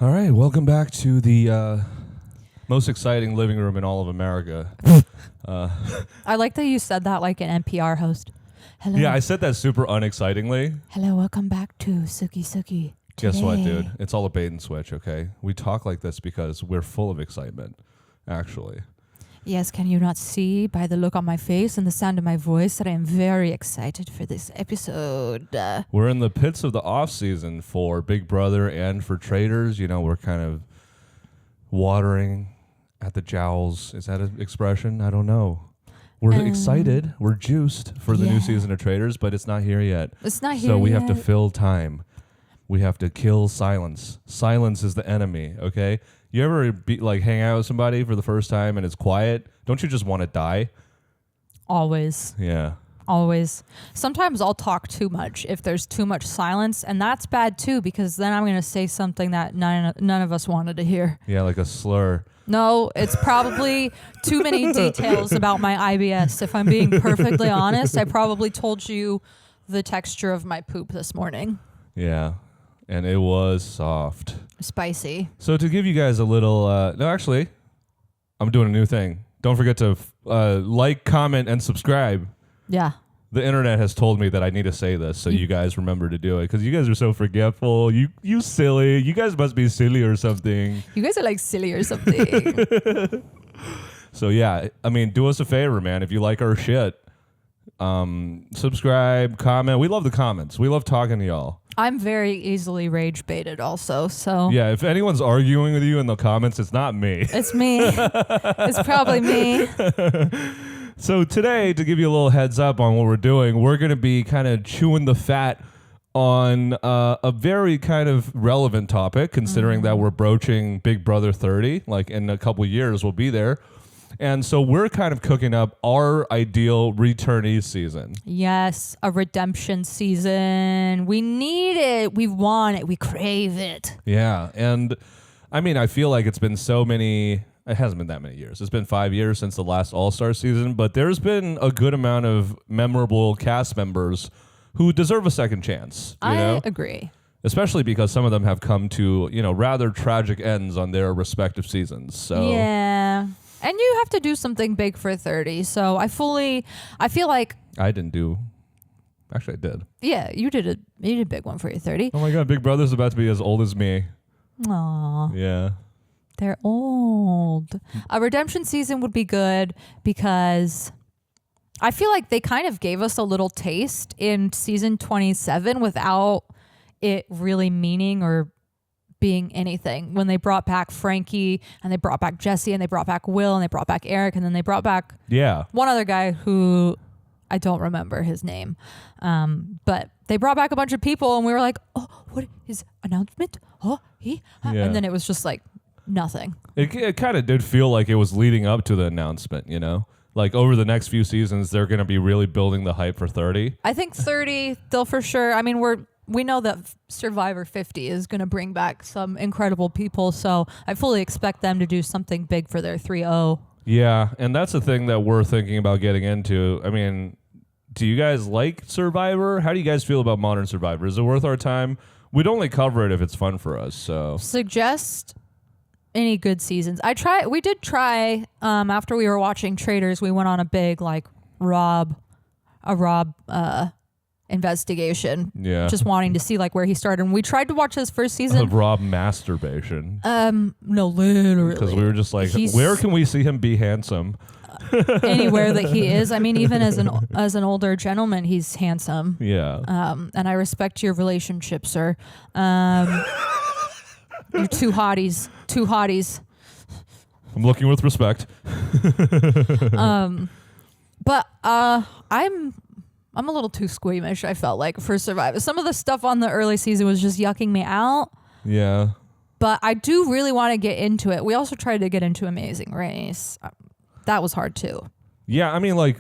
All right, welcome back to the most exciting living room in all of America. I like that you said that like an NPR host. Hello. Yeah, I said that super unexcitingly. Hello, welcome back to Sooki Sooki. Guess what, dude? It's all a bait and switch, okay? We talk like this because we're full of excitement, actually. Yes, can you not see by the look on my face and the sound of my voice that I am very excited for this episode? We're in the pits of the off season for Big Brother and for traders. You know, we're kind of watering at the jowls. Is that an expression? I don't know. We're excited. We're juiced for the new season of traders, but it's not here yet. It's not here So we yet. have to fill time. We have to kill silence. Silence is the enemy, okay? You ever hang out with somebody for the first time and it's quiet? Don't you just want to die? Always. Yeah. Always. Sometimes I'll talk too much if there's too much silence, and that's bad too because then I'm going to say something that none of us wanted to hear. Yeah, like a slur. No, it's probably too many details about my IBS. If I'm being perfectly honest, I probably told you the texture of my poop this morning. Yeah, and it was soft. Spicy. So to give you guys a little... actually, I'm doing a new thing. Don't forget to like, comment, and subscribe. Yeah. The internet has told me that I need to say this, so you guys remember to do it, because you guys are so forgetful. You silly. You guys must be silly or something. You guys are like silly or something. So yeah, I mean, do us a favor, man. If you like our shit, subscribe, comment. We love the comments. We love talking to y'all. I'm very easily rage baited also, so... Yeah, if anyone's arguing with you in the comments, it's not me. It's me. It's probably me. So today, to give you a little heads up on what we're doing, we're going to be kind of chewing the fat on a very kind of relevant topic, considering that we're broaching Big Brother 30. Like in a couple years, we'll be there. And so we're kind of cooking up our ideal returnee season. Yes, a redemption season. We need it. We want it. We crave it. Yeah. And I mean, I feel like it's been so many... It hasn't been that many years. It's been 5 years since the last All-Star season, but there's been a good amount of memorable cast members who deserve a second chance. I agree. Especially because some of them have come to, rather tragic ends on their respective seasons. So yeah. And you have to do something big for 30. So I feel like... I didn't do... Actually, I did. Yeah, you did a big one for your 30. Oh my God, Big Brother's about to be as old as me. Aww. Yeah. They're old. A redemption season would be good because I feel like they kind of gave us a little taste in season 27 without it really meaning or being anything. When they brought back Frankie and they brought back Jesse and they brought back Will and they brought back Eric and then they brought back one other guy who I don't remember his name. But they brought back a bunch of people and we were like, oh, what is announcement? Oh, he? And then it was just like, nothing. It kind of did feel like it was leading up to the announcement, Like over the next few seasons, they're going to be really building the hype for 30. I think 30, they'll for sure. I mean, we know that Survivor 50 is going to bring back some incredible people, so I fully expect them to do something big for their 3-0. Yeah, and that's the thing that we're thinking about getting into. I mean, do you guys like Survivor? How do you guys feel about modern Survivor? Is it worth our time? We'd only cover it if it's fun for us, so... Suggest... any good seasons. We did try after we were watching Traders, we went on a big Rob investigation. Yeah. Just wanting to see where he started. And we tried to watch his first season. Of Rob masturbation. No, literally. Because we were just like, where can we see him be handsome? Anywhere that he is. I mean, even as an older gentleman, he's handsome. Yeah. And I respect your relationship, sir. You're two hotties. I'm looking with respect. But I'm a little too squeamish, I felt like, for Survivor. Some of the stuff on the early season was just yucking me out. Yeah. But I do really want to get into it. We also tried to get into Amazing Race. That was hard too. Yeah, I mean,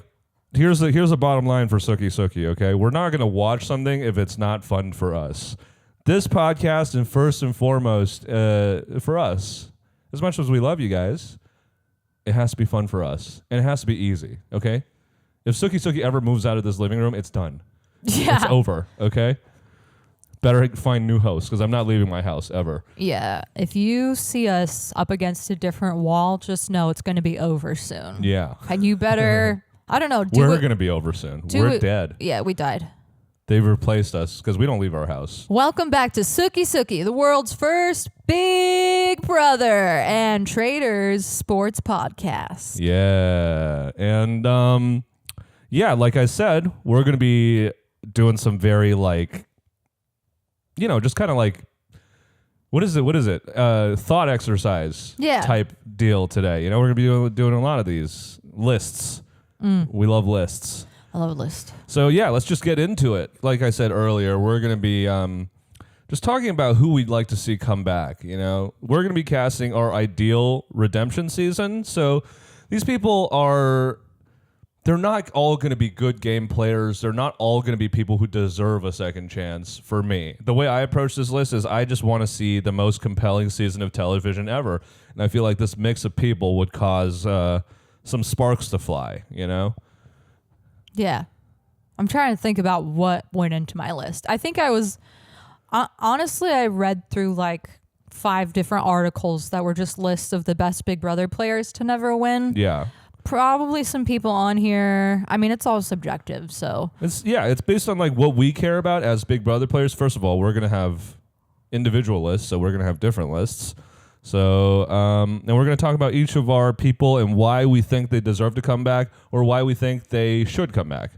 here's a bottom line for Sooki Sooki, okay? We're not going to watch something if it's not fun for us. This podcast, and first and foremost, for us, as much as we love you guys, it has to be fun for us. And it has to be easy, okay? If Sooki Sooki ever moves out of this living room, it's done. Yeah. It's over, okay? better find new hosts because I'm not leaving my house ever. Yeah. If you see us up against a different wall, just know it's going to be over soon. Yeah. And you better, I don't know. We're going to be over soon. We're dead. Yeah, we died. They've replaced us because we don't leave our house. Welcome back to Sooki Sooki, the world's first Big Brother and Traders sports podcast. Yeah. And yeah, like I said, we're going to be doing some very like, just kind of like, what is it? Thought exercise type deal today. We're going to be doing a lot of these lists. We love lists. I love a list. So yeah, let's just get into it. Like I said earlier, we're going to be just talking about who we'd like to see come back. We're going to be casting our ideal redemption season. So these people they're not all going to be good game players. They're not all going to be people who deserve a second chance for me. The way I approach this list is I just want to see the most compelling season of television ever. And I feel like this mix of people would cause some sparks to fly, Yeah. I'm trying to think about what went into my list. I think honestly, I read through like 5 different articles that were just lists of the best Big Brother players to never win. Yeah. Probably some people on here. I mean, it's all subjective, so. It's based on like what we care about as Big Brother players. First of all, we're going to have individual lists, so we're going to have different lists. So, and we're going to talk about each of our people and why we think they deserve to come back or why we think they should come back,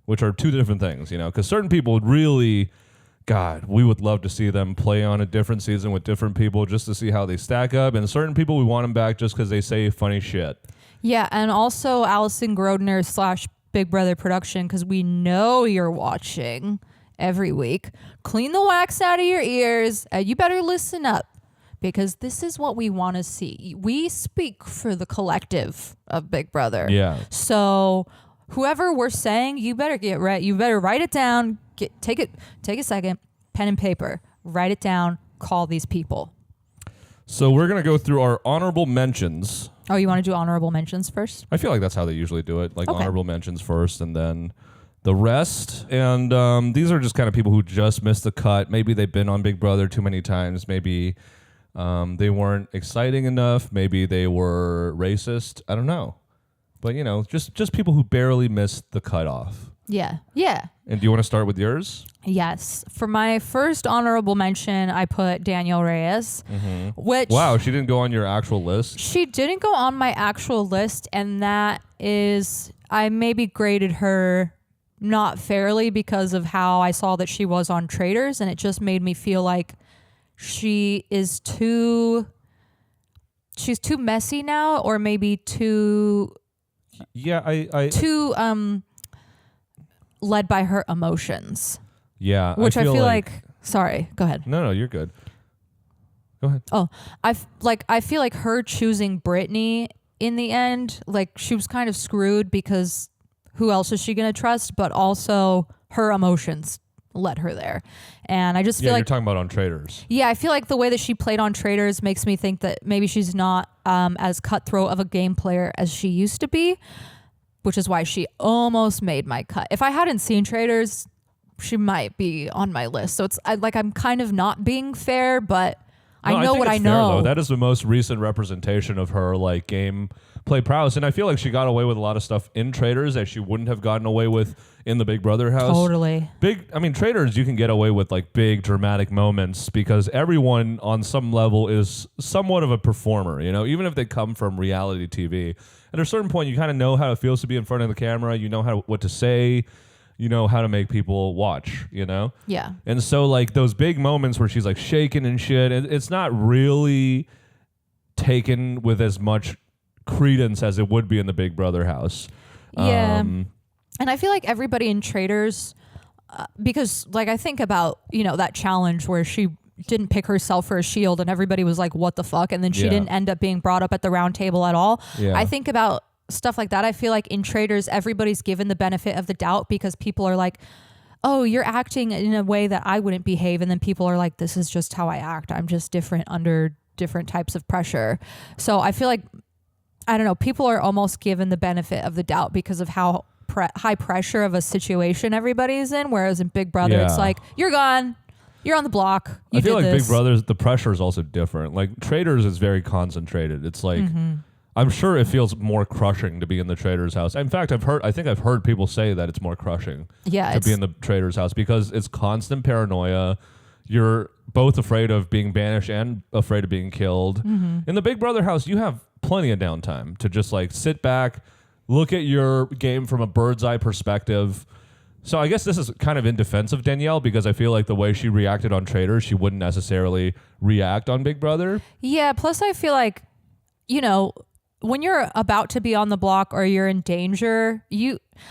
which are 2 different things, because certain people would really, God, we would love to see them play on a different season with different people just to see how they stack up. And certain people, we want them back just because they say funny shit. Yeah, and also Allison Grodner / Big Brother production, because we know you're watching every week. Clean the wax out of your ears. You better listen up. Because this is what we want to see. We speak for the collective of Big Brother. Yeah. So whoever we're saying, you better get right. You better write it down. Take a second, pen and paper, write it down. Call these people. So we're gonna go through our honorable mentions. Oh, you want to do honorable mentions first? I feel like that's how they usually do it. Like Okay. honorable mentions first, and then the rest. And these are just kind of people who just missed the cut. Maybe they've been on Big Brother too many times. Maybe. They weren't exciting enough. Maybe they were racist. I don't know. But, just people who barely missed the cutoff. Yeah. Yeah. And do you want to start with yours? Yes. For my first honorable mention, I put Danielle Reyes, which... Wow, she didn't go on your actual list? She didn't go on my actual list, and that is... I maybe graded her not fairly because of how I saw that she was on Traders, and it just made me feel like she's too messy now, or maybe too led by her emotions. Yeah, which I feel like sorry, go ahead. No, you're good. Go ahead. Oh, I feel like her choosing Brittany in the end, like she was kind of screwed because who else is she gonna trust? But also her emotions led her there. And I just feel like you're talking about on Traders. Yeah, I feel like the way that she played on Traders makes me think that maybe she's not as cutthroat of a game player as she used to be, which is why she almost made my cut. If I hadn't seen Traders, she might be on my list. So I'm kind of not being fair, but I know what I know. Fair, though. That is the most recent representation of her like game play prowess, and I feel like she got away with a lot of stuff in Traders that she wouldn't have gotten away with in the Big Brother house. Totally. Traders, you can get away with like big dramatic moments because everyone on some level is somewhat of a performer, even if they come from reality TV. At a certain point, you kind of know how it feels to be in front of the camera. You know what to say. You know how to make people watch, Yeah. And so like those big moments where she's like shaking and shit, it's not really taken with as much credence as it would be in the Big Brother house. Yeah. And I feel like everybody in Traders, because like I think about, that challenge where she didn't pick herself for a shield and everybody was like, what the fuck? And then she didn't end up being brought up at the round table at all. Yeah. I think about stuff like that. I feel like in Traders, everybody's given the benefit of the doubt because people are like, oh, you're acting in a way that I wouldn't behave. And then people are like, this is just how I act. I'm just different under different types of pressure. So I feel like, I don't know, people are almost given the benefit of the doubt because of how high pressure of a situation everybody's in. Whereas in Big Brother, it's like, you're gone. You're on the block. I feel like Big Brother's, the pressure is also different. Like Traders is very concentrated. It's like, I'm sure it feels more crushing to be in the Trader's house. In fact, I think I've heard people say that it's more crushing to be in the Trader's house because it's constant paranoia. You're both afraid of being banished and afraid of being killed. In the Big Brother house, you have plenty of downtime to just like sit back, look at your game from a bird's eye perspective. So I guess this is kind of in defense of Danielle because I feel like the way she reacted on Traders, she wouldn't necessarily react on Big Brother. Yeah, plus I feel like, you know, when you're about to be on the block or you're in danger,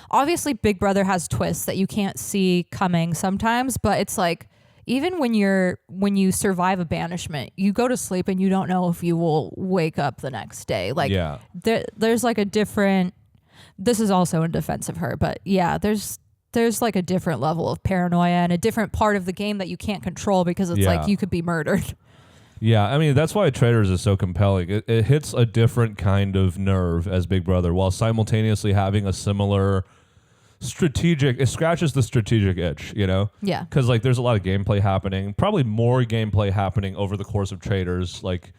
obviously Big Brother has twists that you can't see coming sometimes, but it's like even when you survive a banishment, you go to sleep and you don't know if you will wake up the next day. Like there's like a different, this is also in defense of her, but yeah, there's like a different level of paranoia and a different part of the game that you can't control because it's like you could be murdered. Yeah, I mean, that's why Traders is so compelling. It hits a different kind of nerve as Big Brother while simultaneously having a similar it scratches the strategic itch, you know? Yeah. Because like there's a lot of gameplay happening, probably more gameplay happening over the course of Traders, like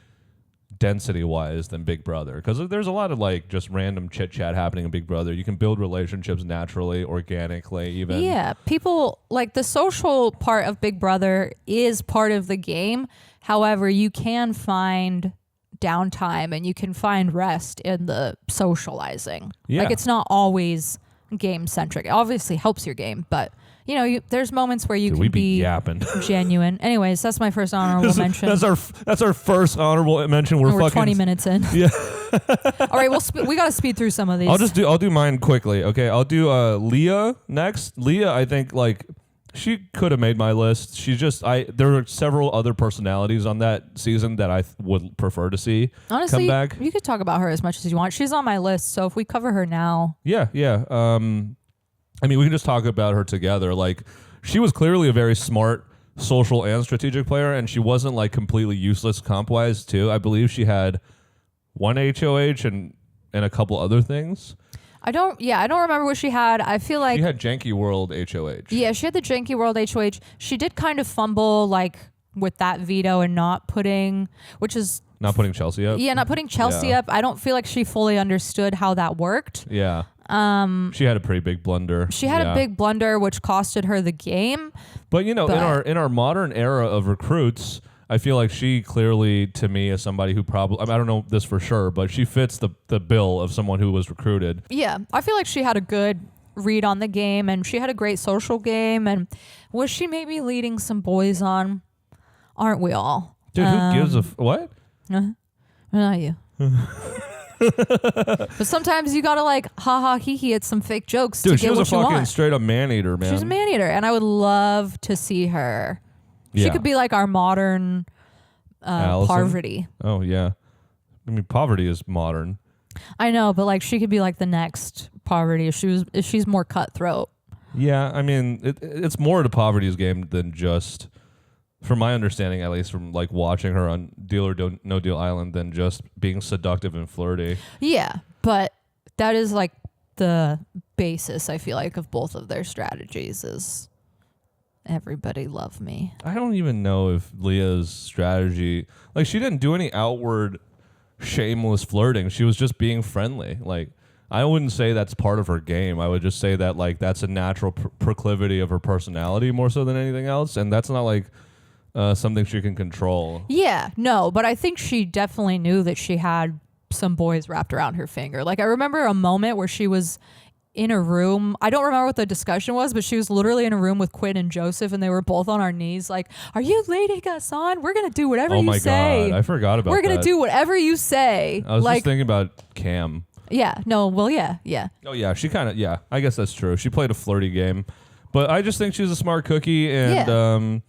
density-wise than Big Brother. Because there's a lot of like just random chit-chat happening in Big Brother. You can build relationships naturally, organically even. Yeah, people, like the social part of Big Brother is part of the game. However, you can find downtime and you can find rest in the socializing. Yeah. Like it's not always game-centric. It obviously helps your game, but you know, there's moments where you can be yapping. Genuine. Anyways, that's my first honorable mention. That's our first honorable mention. We're fucking 20 minutes in. Yeah. All right, we got to speed through some of these. I'll do mine quickly. Okay, I'll do Leah next. Leah, I think like she could have made my list. She's just there are several other personalities on that season that I would prefer to see honestly come back. You could talk about her as much as you want. She's on my list, so if we cover her now. Yeah. I mean, we can just talk about her together. Like, she was clearly a very smart social and strategic player, and she wasn't like completely useless comp-wise too. I believe she had one HOH and a couple other things. I don't remember what she had. I feel like she had Janky World HOH. Yeah, she had the Janky World HOH. She did kind of fumble like with that veto and not putting Chelsea up. Yeah, not putting Chelsea up. I don't feel like she fully understood how that worked. Yeah. She had a pretty big blunder. She had a big blunder, which costed her the game. But you know, in our modern era of recruits, I feel like she clearly, to me, is somebody who probably, I don't know this for sure, but she fits the bill of someone who was recruited. Yeah, I feel like she had a good read on the game, and she had a great social game, and was she maybe leading some boys on? Aren't we all? Dude, who gives a what? Not you. But sometimes you gotta like hee at some fake jokes. Dude, to she get was what a fucking want. straight up man-eater, man. She's a man-eater, and I would love to see her. Yeah. She could be like our modern Parvati. Oh yeah, I mean poverty is modern. I know, but like she could be like the next Parvati if she's more cutthroat. Yeah, I mean it's more to Poverty's game than just, from my understanding at least, from like watching her on Deal or No Deal Island, than just being seductive and flirty. Yeah, but that is like the basis, I feel like, of both of their strategies is everybody love me. I don't even know if Leah's strategy, like she didn't do any outward shameless flirting. She was just being friendly. Like I wouldn't say that's part of her game. I would just say that like that's a natural proclivity of her personality more so than anything else, and that's not like something she can control. Yeah, no, but I think she definitely knew that she had some boys wrapped around her finger. Like I remember a moment where she was in a room. I don't remember what the discussion was, but she was literally in a room with Quinn and Joseph, and they were both on our knees like, are you leading us on? We're going to do whatever you say. Oh my God, I forgot about that. We're going to do whatever you say. I was just thinking about Cam. Yeah, no, well, yeah. Oh yeah, she kind of, yeah, I guess that's true. She played a flirty game, but I just think she's a smart cookie, and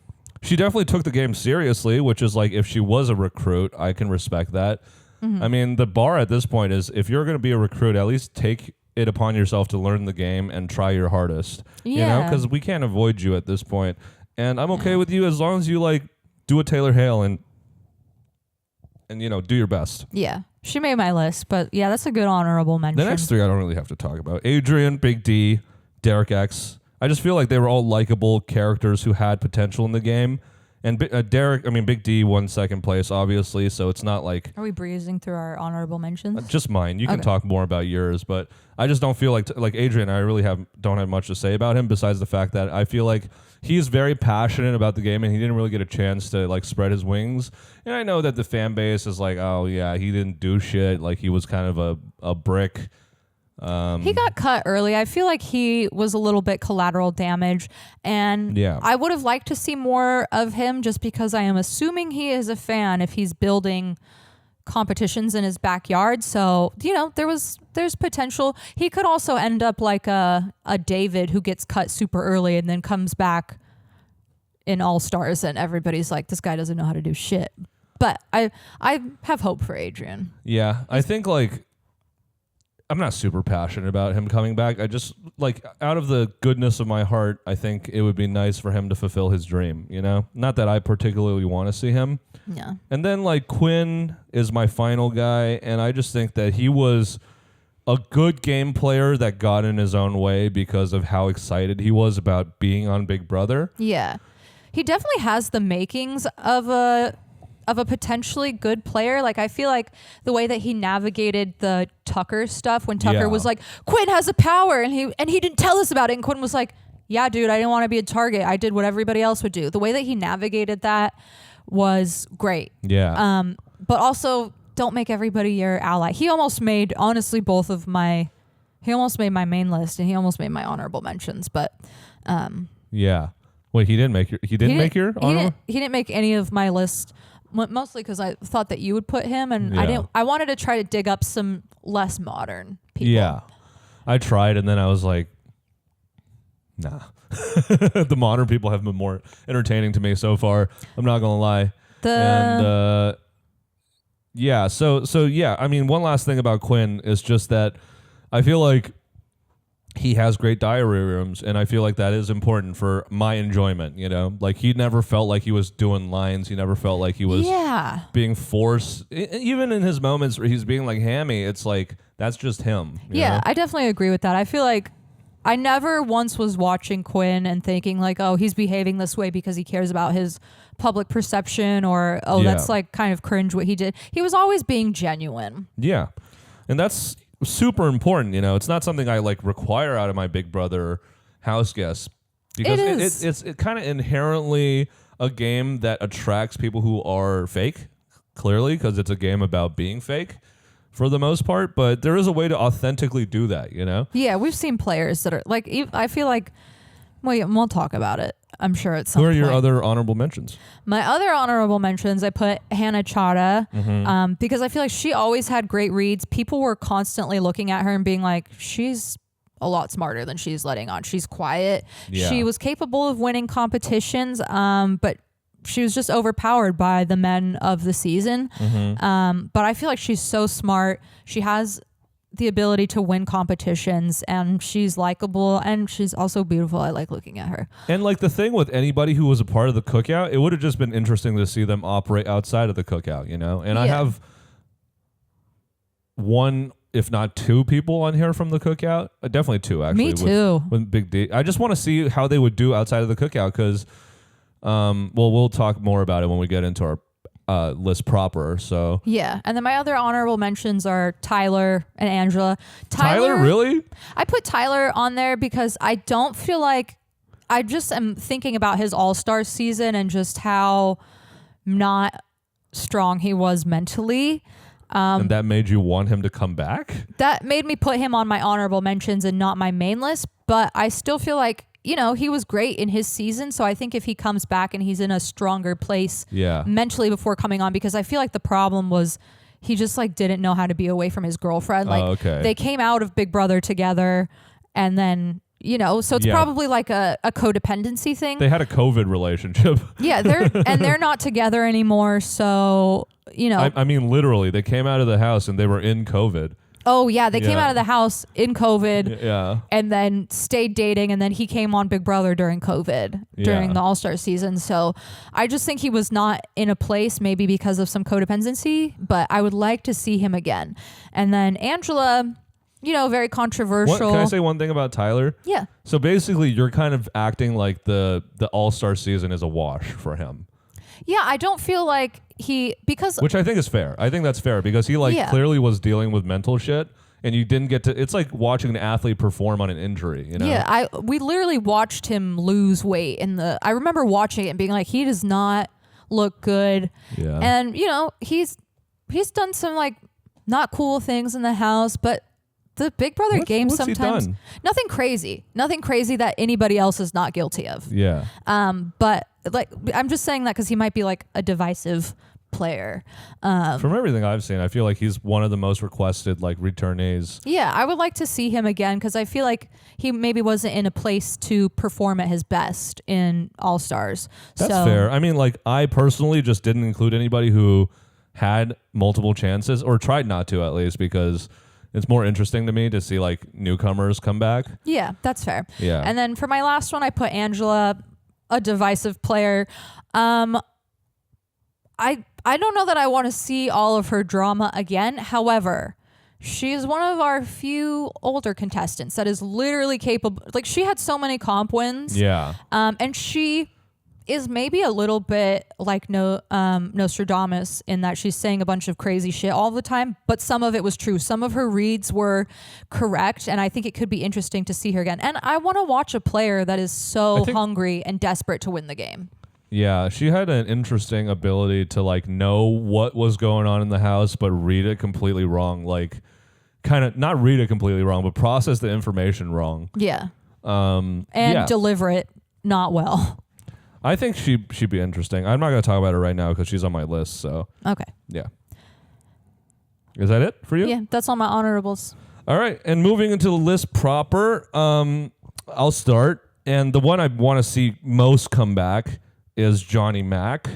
she definitely took the game seriously, which is like, if she was a recruit, I can respect that. Mm-hmm. I mean, the bar at this point is, if you're going to be a recruit, at least take it upon yourself to learn the game and try your hardest. You know, because we can't avoid you at this point. And I'm okay with you as long as you like do a Taylor Hale and you know, do your best. Yeah. She made my list, but yeah, that's a good honorable mention. The next three I don't really have to talk about. Adrian, Big D, Derek X. I just feel like they were all likable characters who had potential in the game. And Derek, I mean, Big D won second place, obviously, so it's not like... Are we breezing through our honorable mentions? Just mine. You can talk more about yours, but I just don't feel like Adrian, I really don't have much to say about him besides the fact that I feel like he's very passionate about the game and he didn't really get a chance to like spread his wings. And I know that the fan base is like, oh yeah, he didn't do shit. Like he was kind of a brick. He got cut early. I feel like he was a little bit collateral damage, and I would have liked to see more of him just because I am assuming he is a fan if he's building competitions in his backyard. So, there's potential. He could also end up like a David who gets cut super early and then comes back in All-Stars and everybody's like, this guy doesn't know how to do shit. But I have hope for Adrian. Yeah, I think like I'm not super passionate about him coming back. I just like out of the goodness of my heart, I think it would be nice for him to fulfill his dream, Not that I particularly want to see him. Yeah. And then like Quinn is my final guy, and I just think that he was a good game player that got in his own way because of how excited he was about being on Big Brother. Yeah. He definitely has the makings of a potentially good player. Like I feel like the way that he navigated the Tucker stuff when Tucker was like, Quinn has a power and he didn't tell us about it, and Quinn was like, yeah dude, I didn't want to be a target, I did what everybody else would do. The way that he navigated that was great. But also don't make everybody your ally. He almost made honestly my main list and he almost made my honorable mentions, but wait, he didn't make your honorable? He didn't make any of my list. Mostly because I thought that you would put him, and I wanted to try to dig up some less modern people. Yeah, I tried, and then I was like, nah. The modern people have been more entertaining to me so far. I'm not gonna lie. So I mean, one last thing about Quinn is just that I feel like he has great diary rooms, and I feel like that is important for my enjoyment, Like, he never felt like he was doing lines. He never felt like he was being forced. Even in his moments where he's being, like, hammy, it's like, that's just him. You know? I definitely agree with that. I feel like I never once was watching Quinn and thinking, like, oh, he's behaving this way because he cares about his public perception, or, that's, like, kind of cringe what he did. He was always being genuine. Yeah. And that's super important, It's not something I like require out of my Big Brother house guests, because it's kind of inherently a game that attracts people who are fake, clearly, because it's a game about being fake for the most part. But there is a way to authentically do that, Yeah, we've seen players that are like, I feel like, we'll talk about it, I'm sure at some point. Who are your other honorable mentions? My other honorable mentions, I put Hannah Chada, because I feel like she always had great reads. People were constantly looking at her and being like, she's a lot smarter than she's letting on. She's quiet. Yeah. She was capable of winning competitions, but she was just overpowered by the men of the season. But I feel like she's so smart. She has the ability to win competitions, and she's likable, and she's also beautiful. I like looking at her. And like the thing with anybody who was a part of the cookout, it would have just been interesting to see them operate outside of the cookout, And I have one, if not two people on here from the cookout. Definitely two, actually. Me too. With Big D. I just want to see how they would do outside of the cookout, because we'll talk more about it when we get into our list proper. So and then my other honorable mentions are Tyler and Angela. Tyler, really? I put Tyler on there because I don't feel like, I just am thinking about his All-Star season and just how not strong he was mentally. And that made you want him to come back? That made me put him on my honorable mentions and not my main list, but I still feel like, he was great in his season. So I think if he comes back and he's in a stronger place mentally before coming on, because I feel like the problem was he just like didn't know how to be away from his girlfriend. Like they came out of Big Brother together, and then, so it's probably like a codependency thing. They had a COVID relationship. They're not together anymore. So, I mean, literally, they came out of the house and they were in COVID. Oh, yeah. They came out of the house in COVID and then stayed dating. And then he came on Big Brother during COVID, during the All-Star season. So I just think he was not in a place, maybe because of some codependency, but I would like to see him again. And then Angela, very controversial. Can I say one thing about Tyler? Yeah. So basically, you're kind of acting like the All-Star season is a wash for him. Yeah, I don't feel like because Which I think is fair. I think that's fair because he clearly was dealing with mental shit, and you didn't get to. It's like watching an athlete perform on an injury. You know? Yeah, we literally watched him lose weight I remember watching it and being like, he does not look good. Yeah. And he's done some like not cool things in the house, but the Big Brother game what's sometimes he done? nothing crazy that anybody else is not guilty of. Yeah. But like I'm just saying that because he might be like a divisive player. From everything I've seen, I feel like he's one of the most requested like returnees. Yeah, I would like to see him again because I feel like he maybe wasn't in a place to perform at his best in All Stars. That's fair. I mean, like I personally just didn't include anybody who had multiple chances or tried not to at least because it's more interesting to me to see like newcomers come back. Yeah, that's fair. Yeah. And then for my last one, I put Angela, a divisive player. I don't know that I want to see all of her drama again. However, she is one of our few older contestants that is literally capable. Like she had so many comp wins. Yeah. And she is maybe a little bit like Nostradamus in that she's saying a bunch of crazy shit all the time, but some of it was true. Some of her reads were correct, and I think it could be interesting to see her again. And I want to watch a player that is so hungry and desperate to win the game. Yeah, she had an interesting ability to like know what was going on in the house, but read it completely wrong. Like, kind of not read it completely wrong, but process the information wrong. Yeah. Deliver it not well. I think she'd be interesting. I'm not going to talk about her right now because she's on my list. So okay. Yeah. Is that it for you? Yeah, that's all my honorables. All right, and moving into the list proper, I'll start, and the one I want to see most come back is Johnny Mac,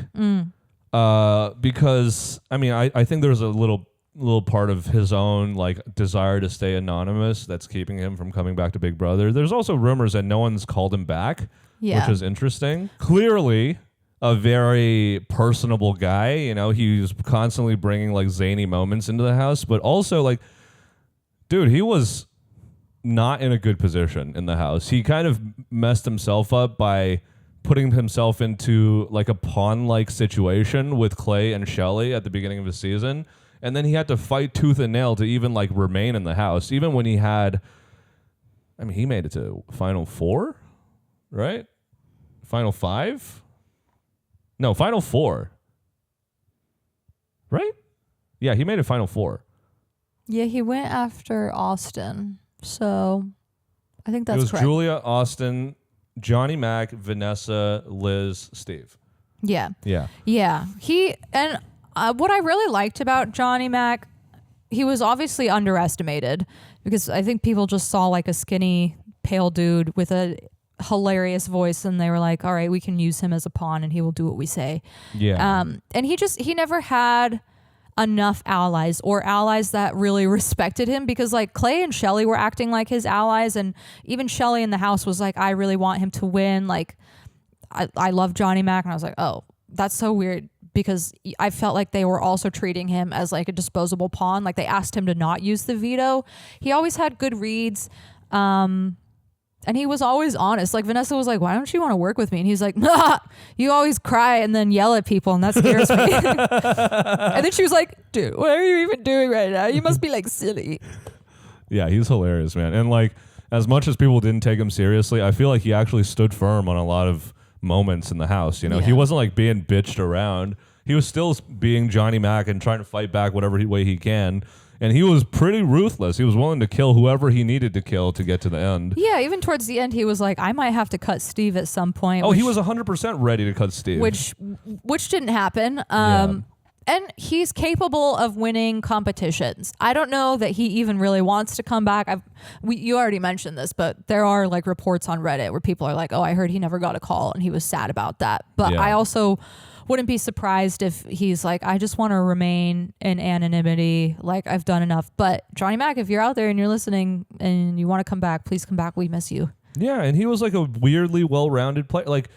because I mean I think there's a little part of his own like desire to stay anonymous that's keeping him from coming back to Big Brother. There's also rumors that no one's called him back, which is interesting. Clearly a very personable guy, you know, he's constantly bringing like zany moments into the house, but also like, dude, he was not in a good position in the house. He kind of messed himself up by putting himself into like a pawn-like situation with Clay and Shelley at the beginning of the season. And then he had to fight tooth and nail to even like remain in the house. Even when he had, I mean, he made it to Final 4, right? Final 5? No, Final 4. Right? Yeah, he made it Final 4. Yeah, he went after Austin. So I think that's correct. It was Julia, Austin, Johnny Mac, Vanessa, Liz, Steve. Yeah. Yeah. Yeah. What I really liked about Johnny Mac, he was obviously underestimated because I think people just saw like a skinny, pale dude with a hilarious voice and they were like, all right, we can use him as a pawn and he will do what we say. Yeah. And he never had enough allies or allies that really respected him because like Clay and Shelley were acting like his allies, and even Shelley in the house was like, I really want him to win. Like I love Johnny Mac, and I was like, oh, that's so weird because I felt like they were also treating him as like a disposable pawn. Like they asked him to not use the veto. He always had good reads. And he was always honest. Like Vanessa was like, why don't you want to work with me? And he's like, nah, you always cry and then yell at people and that scares me. And then she was like, dude, what are you even doing right now? You must be like silly. Yeah, he's hilarious, man. And like, as much as people didn't take him seriously, I feel like he actually stood firm on a lot of moments in the house. You know, he wasn't like being bitched around. He was still being Johnny Mac and trying to fight back whatever way he can. And he was pretty ruthless. He was willing to kill whoever he needed to kill to get to the end. Yeah, even towards the end, he was like, I might have to cut Steve at some point. Oh, he was 100% ready to cut Steve. Which didn't happen. And he's capable of winning competitions. I don't know that he even really wants to come back. You already mentioned this, but there are like reports on Reddit where people are like, oh, I heard he never got a call and he was sad about that. But I also wouldn't be surprised if he's like, I just want to remain in anonymity. Like I've done enough. But Johnny Mac, if you're out there and you're listening and you want to come back, please come back. We miss you. Yeah. And he was like a weirdly well-rounded player. Like,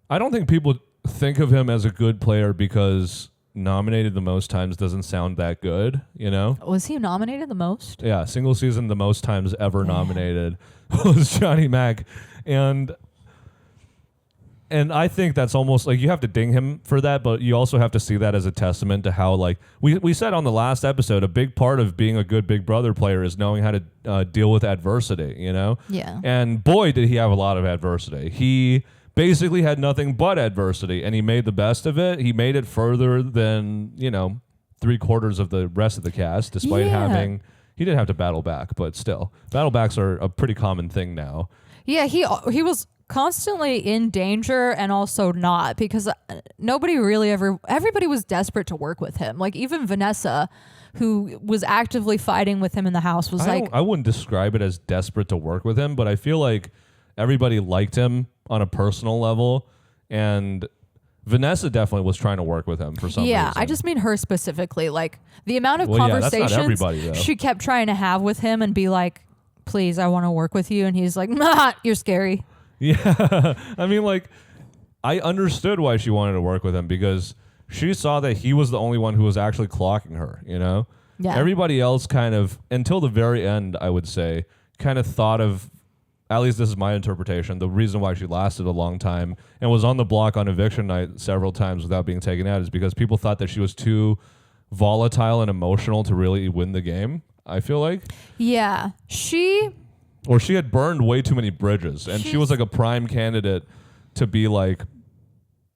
I don't think people think of him as a good player because nominated the most times doesn't sound that good, you know? Was he nominated the most? Yeah. Single season, the most times ever nominated was Johnny Mac. And And I think that's almost like you have to ding him for that, but you also have to see that as a testament to how, like, we said on the last episode, a big part of being a good Big Brother player is knowing how to deal with adversity, you know? Yeah. And boy, did he have a lot of adversity. He basically had nothing but adversity, and he made the best of it. He made it further than, 3/4 of the rest of the cast, despite having... He didn't have to battle back, but still. Battle backs are a pretty common thing now. Yeah, he was constantly in danger and also not, because nobody really everybody was desperate to work with him. Like even Vanessa, who was actively fighting with him in the house, was I wouldn't describe it as desperate to work with him, but I feel like everybody liked him on a personal level, and Vanessa definitely was trying to work with him for some reason. Yeah, I just mean her specifically. Like the amount of that's conversations not everybody, though. She kept trying to have with him and be like, please, I want to work with you. And he's like, nah, you're scary. Yeah. I mean, like, I understood why she wanted to work with him, because she saw that he was the only one who was actually clocking her, you know? Yeah. Everybody else kind of, until the very end, I would say, kind of thought of, at least this is my interpretation, the reason why she lasted a long time and was on the block on eviction night several times without being taken out is because people thought that she was too volatile and emotional to really win the game, I feel like. Yeah. Or she had burned way too many bridges, and she was like a prime candidate to be like,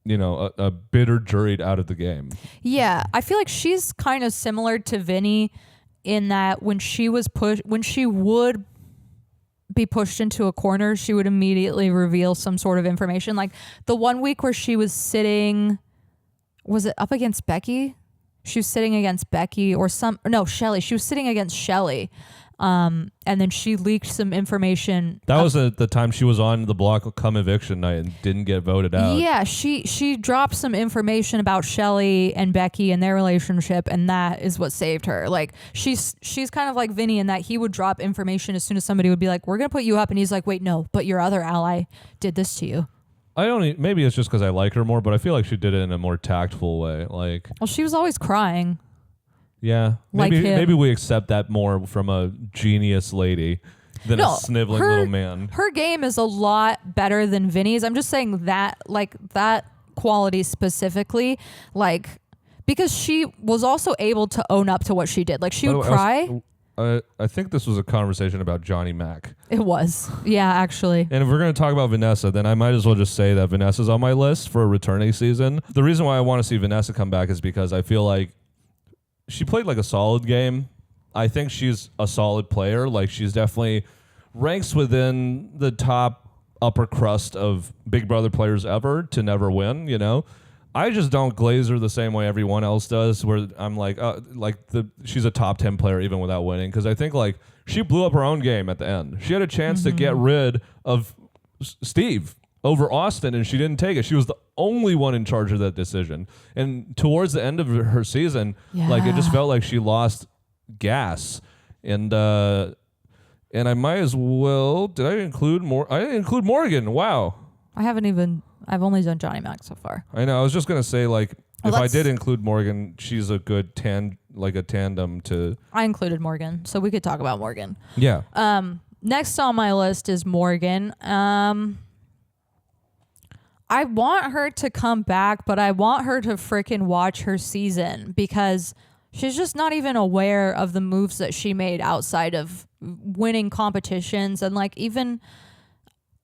a bitter juried out of the game. Yeah. I feel like she's kind of similar to Vinny in that when she would be pushed into a corner, she would immediately reveal some sort of information. Like the one week where she was sitting, was it up against Becky? She was sitting against Becky Shelly. She was sitting against Shelly. And then she leaked some information. That was the time she was on the block come eviction night and didn't get voted out. Yeah, she dropped some information about Shelly and Becky and their relationship, and that is what saved her. Like she's kind of like Vinny in that he would drop information as soon as somebody would be like, we're gonna put you up, and he's like, wait, no, but your other ally did this to you. Maybe it's just because I like her more, but I feel like she did it in a more tactful way. Like, well, she was always crying. Yeah, maybe we accept that more from a genius lady than a sniveling little man. Her game is a lot better than Vinny's. I'm just saying that, like that quality specifically, like because she was also able to own up to what she did. Like she would cry. I think this was a conversation about Johnny Mac. It was, yeah, actually. And if we're going to talk about Vanessa, then I might as well just say that Vanessa's on my list for a returning season. The reason why I want to see Vanessa come back is because I feel like she played like a solid game. I think she's a solid player. Like she's definitely ranks within the top upper crust of Big Brother players ever to never win, I just don't glaze her the same way everyone else does, where I'm like, she's a top 10 player even without winning. Because I think like she blew up her own game at the end. She had a chance to get rid of Steve over Austin, and she didn't take it. She was the only one in charge of that decision. And towards the end of her season, like it just felt like she lost gas. And I might as well. Did I include more? I didn't include Morgan. Wow. I've only done Johnny Mac so far. I know. I was just gonna say like if I did include Morgan, she's a good tandem to. I included Morgan, so we could talk about Morgan. Yeah. Next on my list is Morgan. I want her to come back, but I want her to freaking watch her season because she's just not even aware of the moves that she made outside of winning competitions. And like even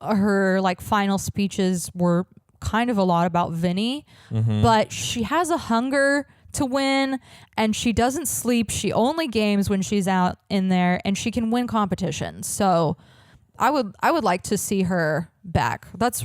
her like final speeches were kind of a lot about Vinny, but she has a hunger to win and she doesn't sleep. She only games when she's out in there and she can win competitions. So I would like to see her back. That's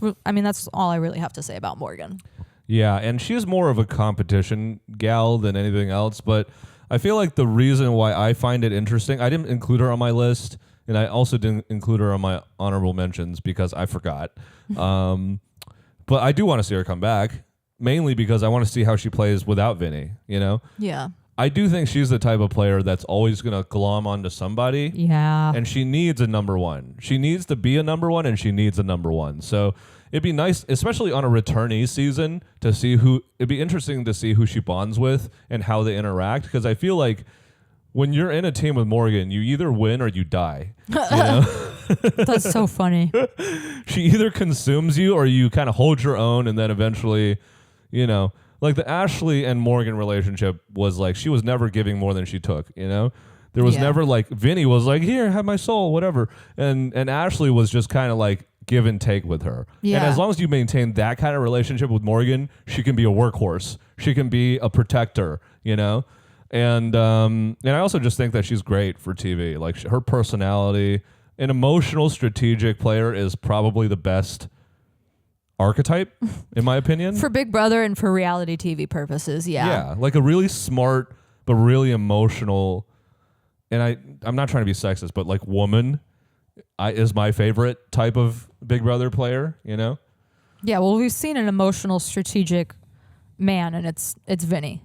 all I really have to say about Morgan. Yeah, and she's more of a competition gal than anything else, but I feel like the reason why I find it interesting, I didn't include her on my list, and I also didn't include her on my honorable mentions because I forgot. But I do want to see her come back, mainly because I want to see how she plays without Vinny, Yeah. I do think she's the type of player that's always going to glom onto somebody. Yeah. And she needs a number one. She needs to be a number one, and she needs a number one. So it'd be nice, especially on a returnee season, to see it'd be interesting to see who she bonds with and how they interact. Because I feel like when you're in a team with Morgan, you either win or you die. That's so funny. She either consumes you or you kind of hold your own, and then eventually, you know, like the Ashley and Morgan relationship was like she was never giving more than she took, you know? There was never like Vinny was like, here, have my soul, whatever. And Ashley was just kind of like give and take with her. Yeah. And as long as you maintain that kind of relationship with Morgan, she can be a workhorse. She can be a protector, you know? And I also just think that she's great for TV. Like her personality, an emotional, strategic player is probably the best archetype, in my opinion. For Big Brother and for reality TV purposes, yeah. Yeah, like a really smart but really emotional, and I'm not trying to be sexist, but like woman is my favorite type of Big Brother player, you know? Yeah, well, we've seen an emotional, strategic man, and it's Vinny.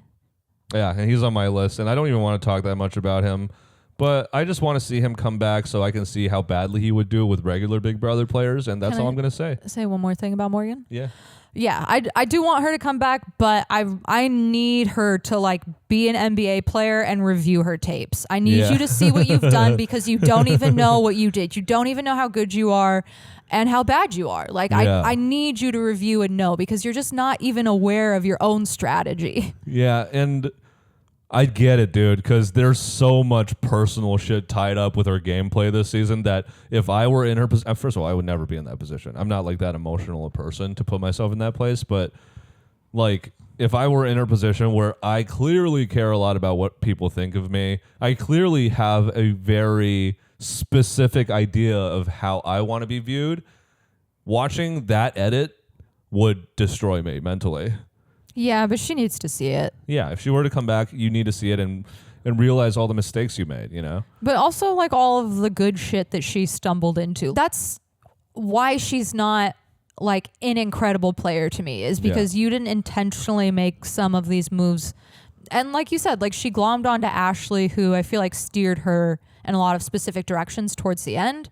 Yeah, and he's on my list, and I don't even want to talk that much about him, but I just want to see him come back so I can see how badly he would do with regular Big Brother players, and that's all I'm going to say. Say one more thing about Morgan? Yeah. Yeah, I do want her to come back, but I need her to like be an NBA player and review her tapes. I need you to see what you've done because you don't even know what you did. You don't even know how good you are and how bad you are. Like I need you to review and know because you're just not even aware of your own strategy. Yeah, and I get it, dude, because there's so much personal shit tied up with her gameplay this season that if I were in her position, first of all, I would never be in that position. I'm not like that emotional a person to put myself in that place, but like if I were in her position where I clearly care a lot about what people think of me, I clearly have a very specific idea of how I want to be viewed, watching that edit would destroy me mentally. Yeah, but she needs to see it. Yeah, if she were to come back, you need to see it and realize all the mistakes you made, you know? But also like all of the good shit that she stumbled into. That's why she's not like an incredible player to me is because you didn't intentionally make some of these moves. And like you said, like she glommed onto Ashley, who I feel like steered her in a lot of specific directions towards the end.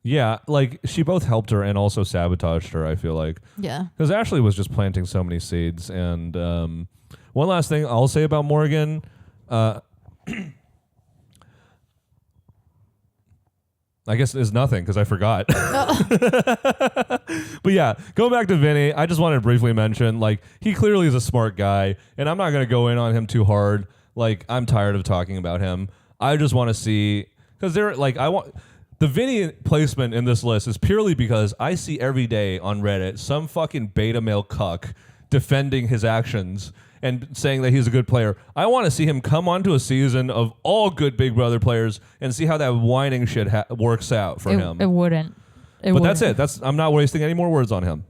Yeah, like she both helped her and also sabotaged her, I feel like. Yeah. Because Ashley was just planting so many seeds. And one last thing I'll say about Morgan. I guess is nothing because I forgot. But yeah, going back to Vinny, I just wanted to briefly mention, like, he clearly is a smart guy, and I'm not going to go in on him too hard. Like, I'm tired of talking about him. I just want to see, because the Vinny placement in this list is purely because I see every day on Reddit some fucking beta male cuck defending his actions and saying that he's a good player. I want to see him come onto a season of all good Big Brother players and see how that whining shit works out for him. It wouldn't. That's it. I'm not wasting any more words on him.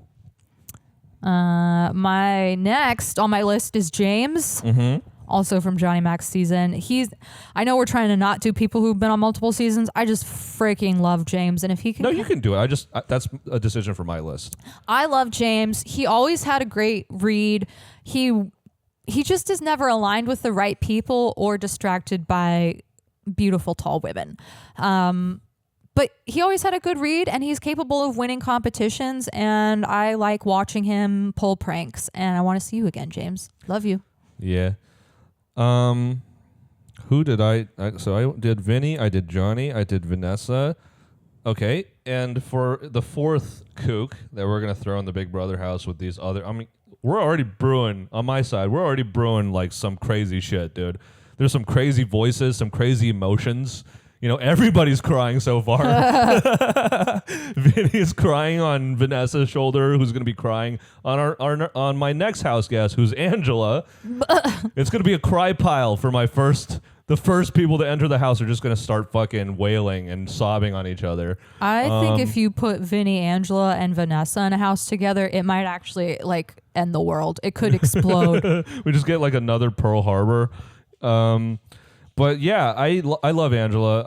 My next on my list is James. Mm-hmm. Also from Johnny Mac's season. I know we're trying to not do people who've been on multiple seasons. I just freaking love James. And if he can... No, you can do it. That's a decision for my list. I love James. He always had a great read. He just is never aligned with the right people or distracted by beautiful tall women. But he always had a good read and he's capable of winning competitions. And I like watching him pull pranks. And I want to see you again, James. Love you. Yeah. Who did so I did Vinny, I did Johnny, I did Vanessa. Okay. And for the fourth kook that we're going to throw in the Big Brother house with these other, we're already brewing on my side. We're already brewing like some crazy shit, dude. There's some crazy voices, some crazy emotions. You know, everybody's crying so far. Vinny is crying on Vanessa's shoulder, who's going to be crying on on my next house guest, who's Angela. It's going to be a cry pile for the first people to enter the house are just going to start fucking wailing and sobbing on each other. I think if you put Vinny, Angela, and Vanessa in a house together, it might actually like end the world. It could explode. We just get like another Pearl Harbor. But yeah, I love Angela.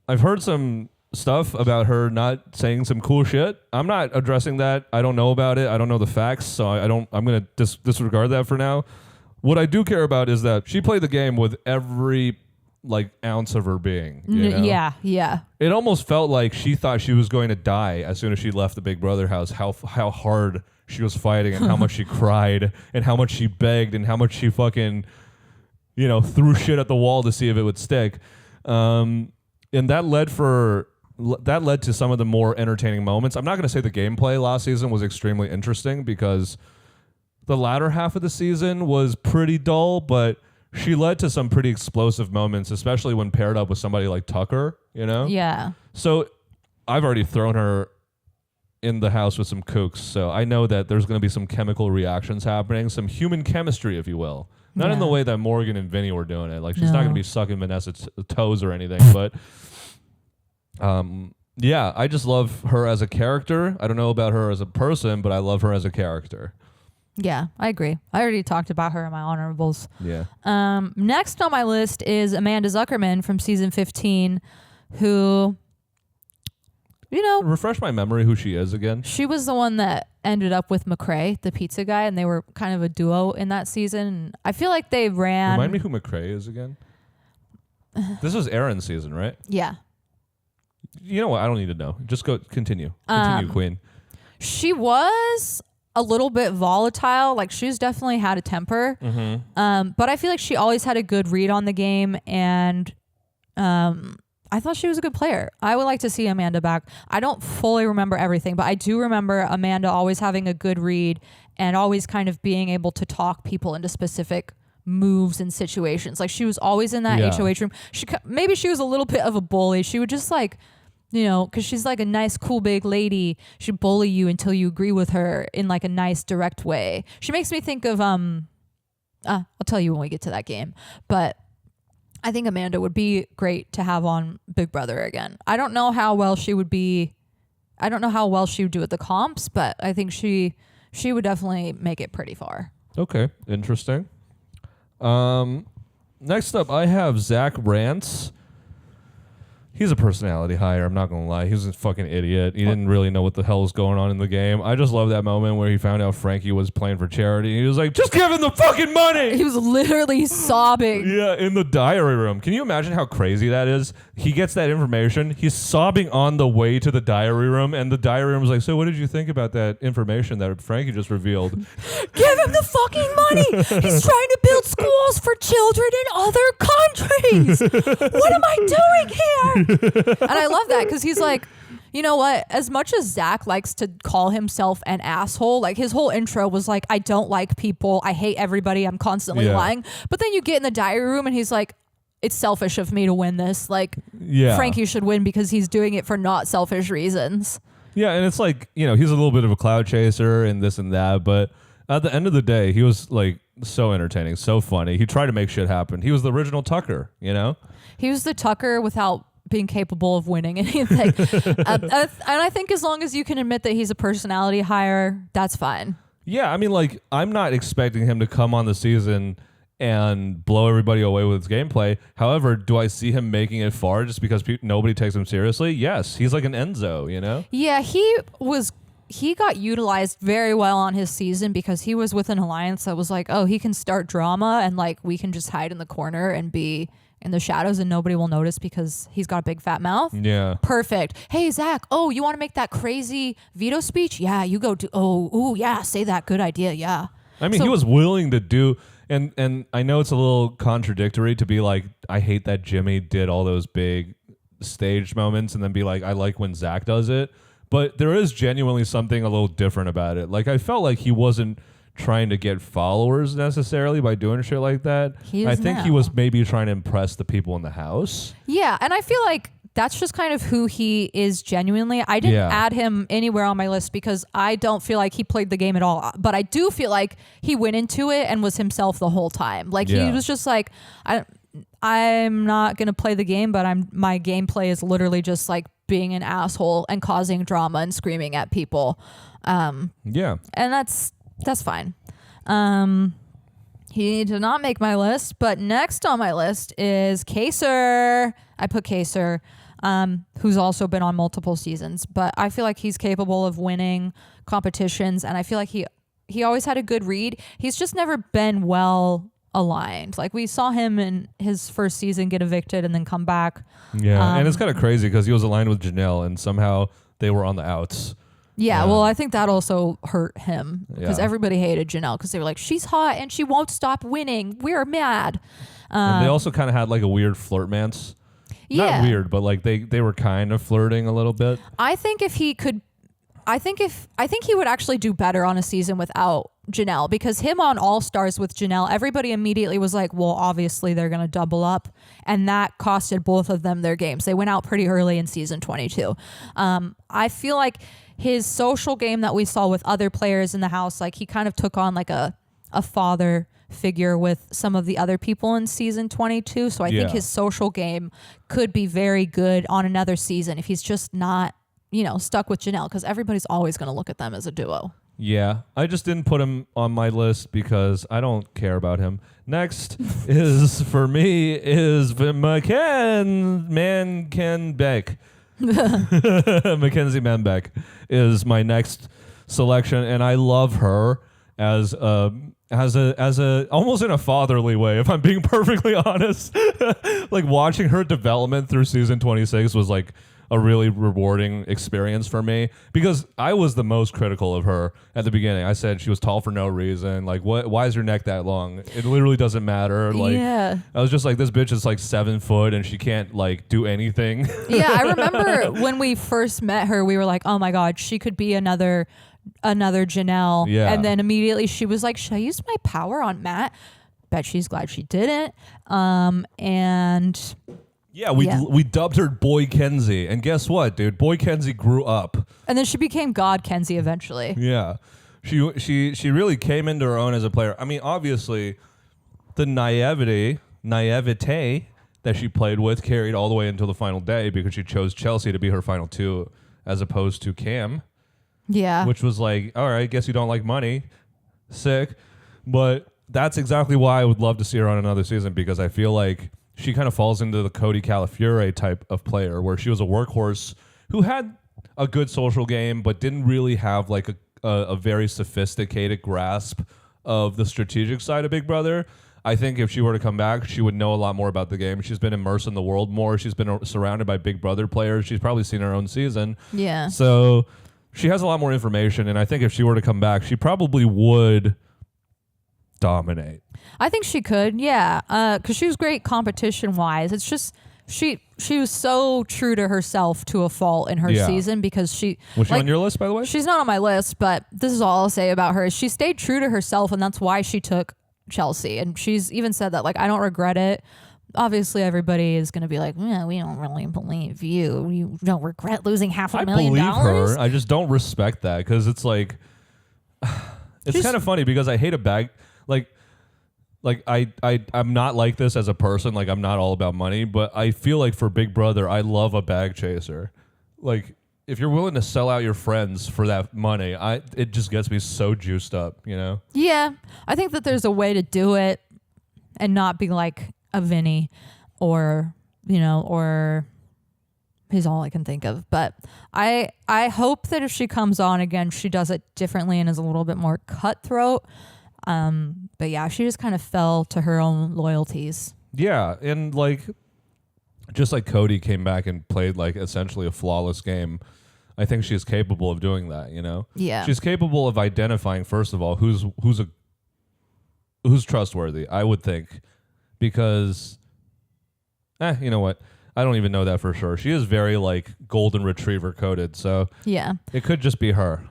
I've heard some stuff about her not saying some cool shit. I'm not addressing that. I don't know about it. I don't know the facts, so I'm going to disregard that for now. What I do care about is that she played the game with every like ounce of her being. You know? Yeah. It almost felt like she thought she was going to die as soon as she left the Big Brother house. How hard she was fighting and how much she cried and how much she begged and how much she fucking, threw shit at the wall to see if it would stick. and that led to some of the more entertaining moments. I'm not going to say the gameplay last season was extremely interesting because the latter half of the season was pretty dull, but she led to some pretty explosive moments, especially when paired up with somebody like Tucker, you know? Yeah. So I've already thrown her in the house with some kooks, so I know that there's going to be some chemical reactions happening, some human chemistry, if you will. Not in the way that Morgan and Vinny were doing it. Like, she's not going to be sucking Vanessa's toes or anything, but yeah, I just love her as a character. I don't know about her as a person, but I love her as a character. Yeah, I agree. I already talked about her in my honorables. Yeah. Next on my list is Amanda Zuckerman from season 15, who, you know, refresh my memory who she is again. She was the one that ended up with McCrae, the pizza guy, and they were kind of a duo in that season. I feel like they ran. Remind me who McCrae is again. This was Aaron's season, right? Yeah. You know what? I don't need to know. Just go. Continue. Continue, Queen. She was a little bit volatile. Like, she's definitely had a temper. Mm-hmm. But I feel like she always had a good read on the game, and I thought she was a good player. I would like to see Amanda back. I don't fully remember everything, but I do remember Amanda always having a good read and always kind of being able to talk people into specific moves and situations. Like, she was always in that HOH room. Maybe she was a little bit of a bully. She would just, like, you know, because she's like a nice, cool, big lady. She'd bully you until you agree with her in like a nice, direct way. She makes me think of I'll tell you when we get to that game, but I think Amanda would be great to have on Big Brother again. I don't know how well she would do at the comps, but I think she would definitely make it pretty far. Okay, interesting. Next up, I have Zach Rance. He's a personality hire. I'm not going to lie. He was a fucking idiot. He didn't really know what the hell was going on in the game. I just love that moment where he found out Frankie was playing for charity. He was like, just give him the fucking money. He was literally sobbing. Yeah, in the diary room. Can you imagine how crazy that is? He gets that information. He's sobbing on the way to the diary room, and the diary room is like, so what did you think about that information that Frankie just revealed? Give him the fucking money. He's trying to build schools for children in other countries. What am I doing here? And I love that because he's like, you know what? As much as Zach likes to call himself an asshole, like his whole intro was like, I don't like people. I hate everybody. I'm constantly lying. But then you get in the diary room and he's like, it's selfish of me to win this. Like, Frankie should win because he's doing it for not selfish reasons. Yeah, and it's like, you know, he's a little bit of a cloud chaser and this and that. But at the end of the day, he was like so entertaining, so funny. He tried to make shit happen. He was the original Tucker, you know? He was the Tucker without being capable of winning anything. And I think as long as you can admit that he's a personality hire, that's fine. Yeah, I mean, like, I'm not expecting him to come on the season and blow everybody away with his gameplay. However, do I see him making it far just because nobody takes him seriously? Yes, he's like an Enzo, you know? Yeah, he got utilized very well on his season because he was with an alliance that was like, oh, he can start drama and like we can just hide in the corner and be in the shadows and nobody will notice because he's got a big fat mouth. Yeah. Perfect. Hey, Zach, oh, you want to make that crazy veto speech? Yeah, you go do, yeah, say that. Good idea. Yeah. I mean, he was willing to do, and I know it's a little contradictory to be like, I hate that Jimmy did all those big stage moments and then be like, I like when Zach does it. But there is genuinely something a little different about it. Like, I felt like he wasn't trying to get followers necessarily by doing shit like that. I think he was maybe trying to impress the people in the house. Yeah, and I feel like that's just kind of who he is genuinely. I didn't add him anywhere on my list because I don't feel like he played the game at all. But I do feel like he went into it and was himself the whole time. Like, he was just like, I'm not going to play the game, but my gameplay is literally just like being an asshole and causing drama and screaming at people. And that's fine. He did not make my list, but next on my list is Kaser. I put Kaser, who's also been on multiple seasons, but I feel like he's capable of winning competitions, and I feel like he always had a good read. He's just never been well aligned. Like, we saw him in his first season get evicted and then come back. Yeah, and it's kind of crazy because he was aligned with Janelle, and somehow they were on the outs. Yeah, well, I think that also hurt him because everybody hated Janelle because they were like, she's hot and she won't stop winning. We're mad. And they also kind of had like a weird flirtmance. Yeah. Not weird, but like they were kind of flirting a little bit. I think if he could, I think he would actually do better on a season without Janelle, because him on All Stars with Janelle, everybody immediately was like, well, obviously they're going to double up. And that costed both of them their games. They went out pretty early in season 22. I feel like his social game that we saw with other players in the house, like he kind of took on like a father figure with some of the other people in season 22. So I think his social game could be very good on another season if he's just not, stuck with Janelle, because everybody's always going to look at them as a duo. Yeah, I just didn't put him on my list because I don't care about him. Next is for me is Ken Beck. Mackenzie Manbeck is my next selection, and I love her as a almost in a fatherly way, if I'm being perfectly honest. Like watching her development through season 26 was like a really rewarding experience for me, because I was the most critical of her at the beginning. I said she was tall for no reason. Like, why is her neck that long? It literally doesn't matter. Like, I was just like, this bitch is like 7 foot and she can't like do anything. Yeah, I remember when we first met her, we were like, oh my God, she could be another Janelle. Yeah. And then immediately she was like, should I use my power on Matt? Bet she's glad she didn't. And yeah, we dubbed her Boy Kenzie, and guess what, dude? Boy Kenzie grew up, and then she became God Kenzie eventually. Yeah, she really came into her own as a player. I mean, obviously, the naivete that she played with carried all the way until the final day, because she chose Chelsea to be her final two as opposed to Cam. Yeah, which was like, all right, guess you don't like money, sick, but that's exactly why I would love to see her on another season, because I feel like she kind of falls into the Cody Calafiore type of player, where she was a workhorse who had a good social game, but didn't really have like a very sophisticated grasp of the strategic side of Big Brother. I think if she were to come back, she would know a lot more about the game. She's been immersed in the world more. She's been surrounded by Big Brother players. She's probably seen her own season. Yeah. So she has a lot more information, and I think if she were to come back, she probably would dominate. I think she could, yeah, because she was great competition-wise. It's just she was so true to herself to a fault in her season, because she... Was she on your list, by the way? She's not on my list, but this is all I'll say about her. She stayed true to herself, and that's why she took Chelsea. And she's even said that, like, I don't regret it. Obviously, everybody is going to be like, yeah, we don't really believe you. You don't regret losing $500,000. I believe her. I just don't respect that, because it's like... It's kind of funny, because I hate a bag... Like I'm not like this as a person. Like, I'm not all about money, but I feel like for Big Brother, I love a bag chaser. Like, if you're willing to sell out your friends for that money, it just gets me so juiced up, Yeah, I think that there's a way to do it and not be like a Vinny or he's all I can think of. But I hope that if she comes on again, she does it differently and is a little bit more cutthroat. But yeah, she just kind of fell to her own loyalties. Yeah, and like, just like Cody came back and played like essentially a flawless game, I think she's capable of doing that, Yeah. She's capable of identifying, first of all, who's trustworthy, I would think, because you know what? I don't even know that for sure. She is very like golden retriever coded, so yeah. It could just be her.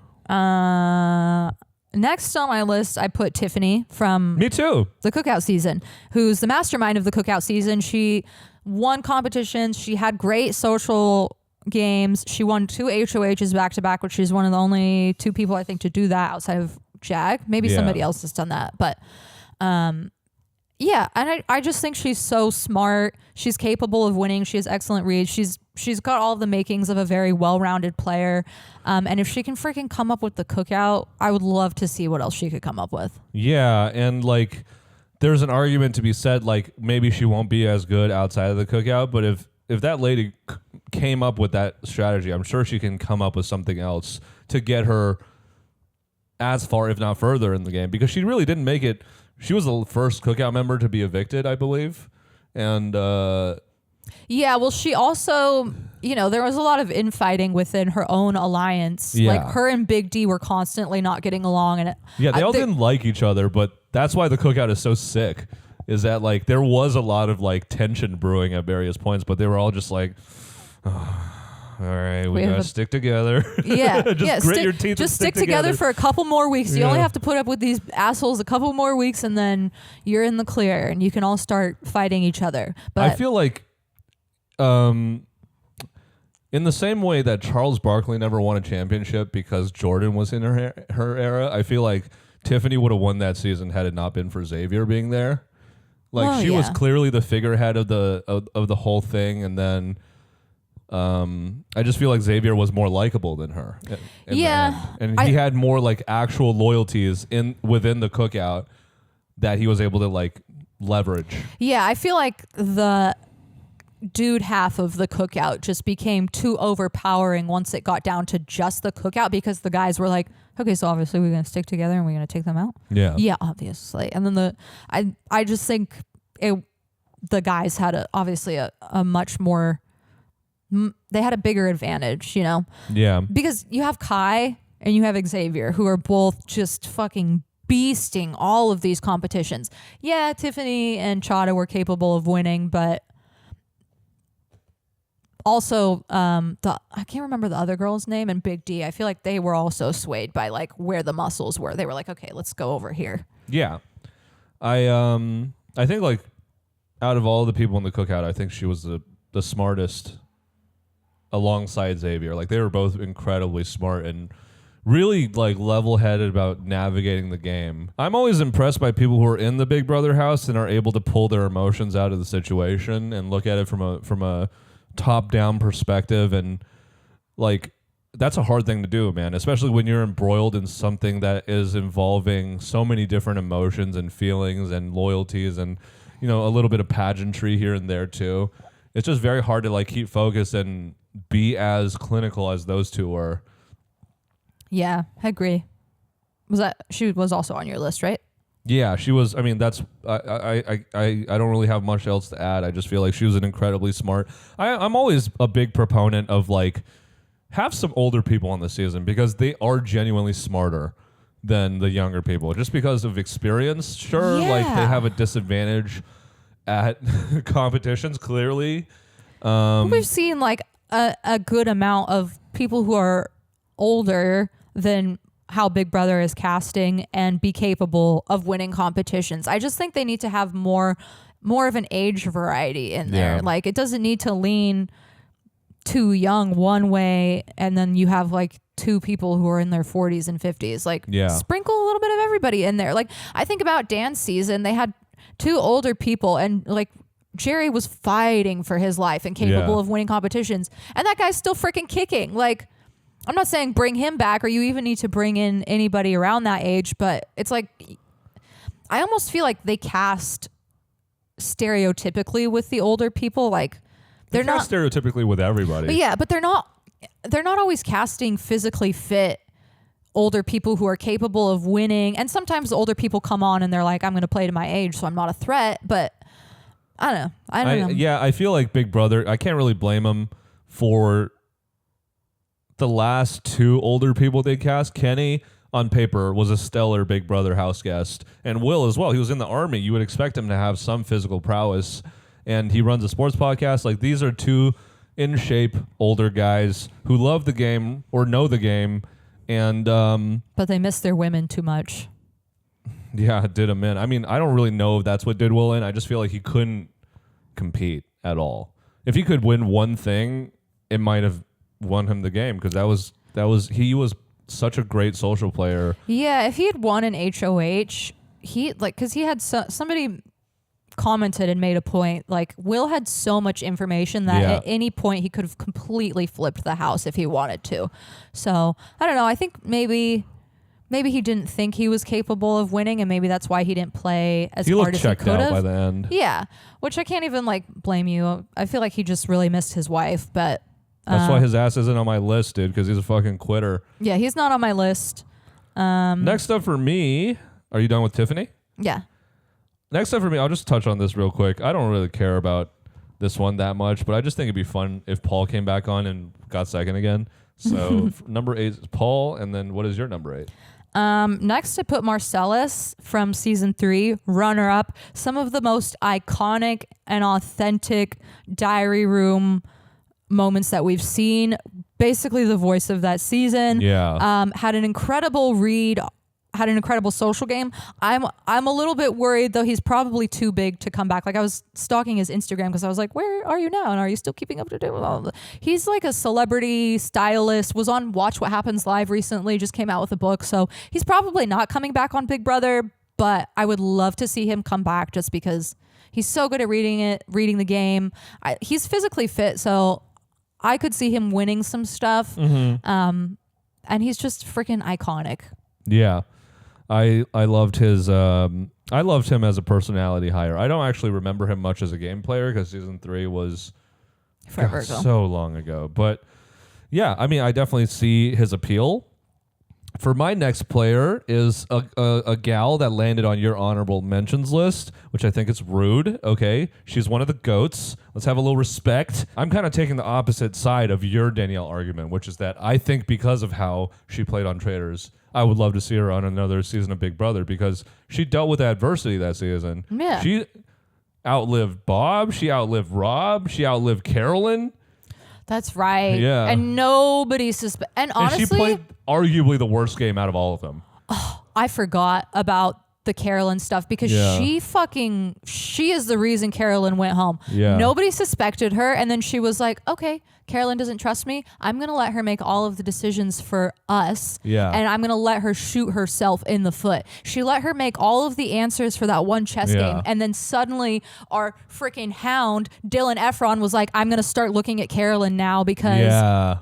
Next on my list, I put Tiffany from Me too. the Cookout season, who's the mastermind of the Cookout season. She won competitions. She had great social games. She won 2 HOHs back to back, which she's one of the only 2 people I think to do that outside of Jag. Maybe somebody else has done that, but yeah, and I just think she's so smart. She's capable of winning. She has excellent reads. She's got all the makings of a very well-rounded player. And if she can freaking come up with the Cookout, I would love to see what else she could come up with. Yeah, and like, there's an argument to be said, like, maybe she won't be as good outside of the Cookout, but if that lady came up with that strategy, I'm sure she can come up with something else to get her as far, if not further, in the game, because she really didn't make it. She was the first Cookout member to be evicted, I believe. And yeah, well, she also, there was a lot of infighting within her own alliance. Yeah. Like, her and Big D were constantly not getting along. And they all didn't like each other, but that's why the Cookout is so sick. is that like there was a lot of like tension brewing at various points, but they were all just like, oh, all right, we gotta stick together. Yeah, just grit your teeth. Just stick together for a couple more weeks. You only have to put up with these assholes a couple more weeks, and then you're in the clear, and you can all start fighting each other. But I feel like, in the same way that Charles Barkley never won a championship because Jordan was in her era, I feel like Tiffany would have won that season had it not been for Xavier being there. Like she was clearly the figurehead of the whole thing, and then. I just feel like Xavier was more likable than her. And he had more like actual loyalties within the cookout that he was able to like leverage. Yeah, I feel like the dude half of the cookout just became too overpowering once it got down to just the cookout, because the guys were like, okay, so obviously we're gonna stick together and we're gonna take them out. Yeah, obviously. And then I just think the guys had obviously a much more. They had a bigger advantage, you know? Yeah. Because you have Kai and you have Xavier, who are both just fucking beasting all of these competitions. Yeah, Tiffany and Chada were capable of winning, but also I can't remember the other girl's name, and Big D, I feel like they were also swayed by like where the muscles were. They were like, okay, let's go over here. Yeah. I think like out of all the people in the cookout, I think she was the smartest alongside Xavier. Like they were both incredibly smart and really like level-headed about navigating the game. I'm always impressed by people who are in the Big Brother house and are able to pull their emotions out of the situation and look at it from a top-down perspective, and like that's a hard thing to do, man, especially when you're embroiled in something that is involving so many different emotions and feelings and loyalties and, you know, a little bit of pageantry here and there too. It's just very hard to like keep focus and be as clinical as those two were. Yeah, I agree. She was also on your list, right? Yeah, she was. I mean, that's I don't really have much else to add. I just feel like she was an incredibly smart. I'm always a big proponent of like have some older people on the season because they are genuinely smarter than the younger people just because of experience. Sure, like they have a disadvantage at competitions clearly. We've seen like a good amount of people who are older than how Big Brother is casting and be capable of winning competitions. I just think they need to have more of an age variety in there. Like it doesn't need to lean too young one way and then you have like two people who are in their 40s and 50s. Like sprinkle a little bit of everybody in there. Like I think about Dan's season, they had two older people and like Jerry was fighting for his life and capable of winning competitions. And that guy's still freaking kicking. Like, I'm not saying bring him back or you even need to bring in anybody around that age, but it's like, I almost feel like they cast stereotypically with the older people. Like they're not stereotypically with everybody. But they're not always casting physically fit older people who are capable of winning. And sometimes the older people come on and they're like, I'm going to play to my age, so I'm not a threat. But I don't know. Yeah, I feel like Big Brother, I can't really blame them for the last two older people they cast. Kenny, on paper, was a stellar Big Brother house guest. And Will as well. He was in the Army. You would expect him to have some physical prowess. And he runs a sports podcast. Like, these are two in shape older guys who love the game or know the game. And but they miss their women too much. Yeah, it did him in. I mean, I don't really know if that's what did Will in. I just feel like he couldn't compete at all. If he could win one thing, it might have won him the game because he was such a great social player. Yeah, if he had won an HOH, because he had somebody commented and made a point, like Will had so much information that at any point he could have completely flipped the house if he wanted to. So I don't know. I think maybe he didn't think he was capable of winning, and maybe that's why he didn't play as hard as he could have. He looked checked out by the end. Yeah, which I can't even like blame you. I feel like he just really missed his wife, but that's why his ass isn't on my list, dude, because he's a fucking quitter. Yeah, he's not on my list. Next up for me, are you done with Tiffany? Yeah. Next up for me, I'll just touch on this real quick. I don't really care about this one that much, but I just think it'd be fun if Paul came back on and got second again. So number 8 is Paul, and then what is your number 8? Next, I put Marcellus from season 3, runner up. Some of the most iconic and authentic diary room moments that we've seen. Basically, the voice of that season. Yeah. Had an incredible read. Had an incredible social game. I'm a little bit worried though. He's probably too big to come back. Like I was stalking his Instagram because I was like, where are you now? And are you still keeping up to date with all the? He's like a celebrity stylist. Was on Watch What Happens Live recently. Just came out with a book. So he's probably not coming back on Big Brother. But I would love to see him come back just because he's so good at reading the game. He's physically fit, so I could see him winning some stuff. Mm-hmm. And he's just freaking iconic. Yeah. I loved his I loved him as a personality hire. I don't actually remember him much as a game player because season 3 was forever ago. So long ago. But yeah, I mean, I definitely see his appeal. For my next player is a gal that landed on your honorable mentions list, which I think is rude. Okay, she's one of the GOATs. Let's have a little respect. I'm kind of taking the opposite side of your Danielle argument, which is that I think because of how she played on Traitors, I would love to see her on another season of Big Brother because she dealt with adversity that season. Yeah. She outlived Bob. She outlived Rob. She outlived Carolyn. That's right. Yeah. And nobody And honestly, and she played arguably the worst game out of all of them. Oh, I forgot about the Carolyn stuff because she is the reason Carolyn went home. Yeah. Nobody suspected her. And then she was like, okay, Carolyn doesn't trust me. I'm going to let her make all of the decisions for us. Yeah. And I'm going to let her shoot herself in the foot. She let her make all of the answers for that one chess game. And then suddenly our freaking hound, Dylan Efron, was like, I'm going to start looking at Carolyn now because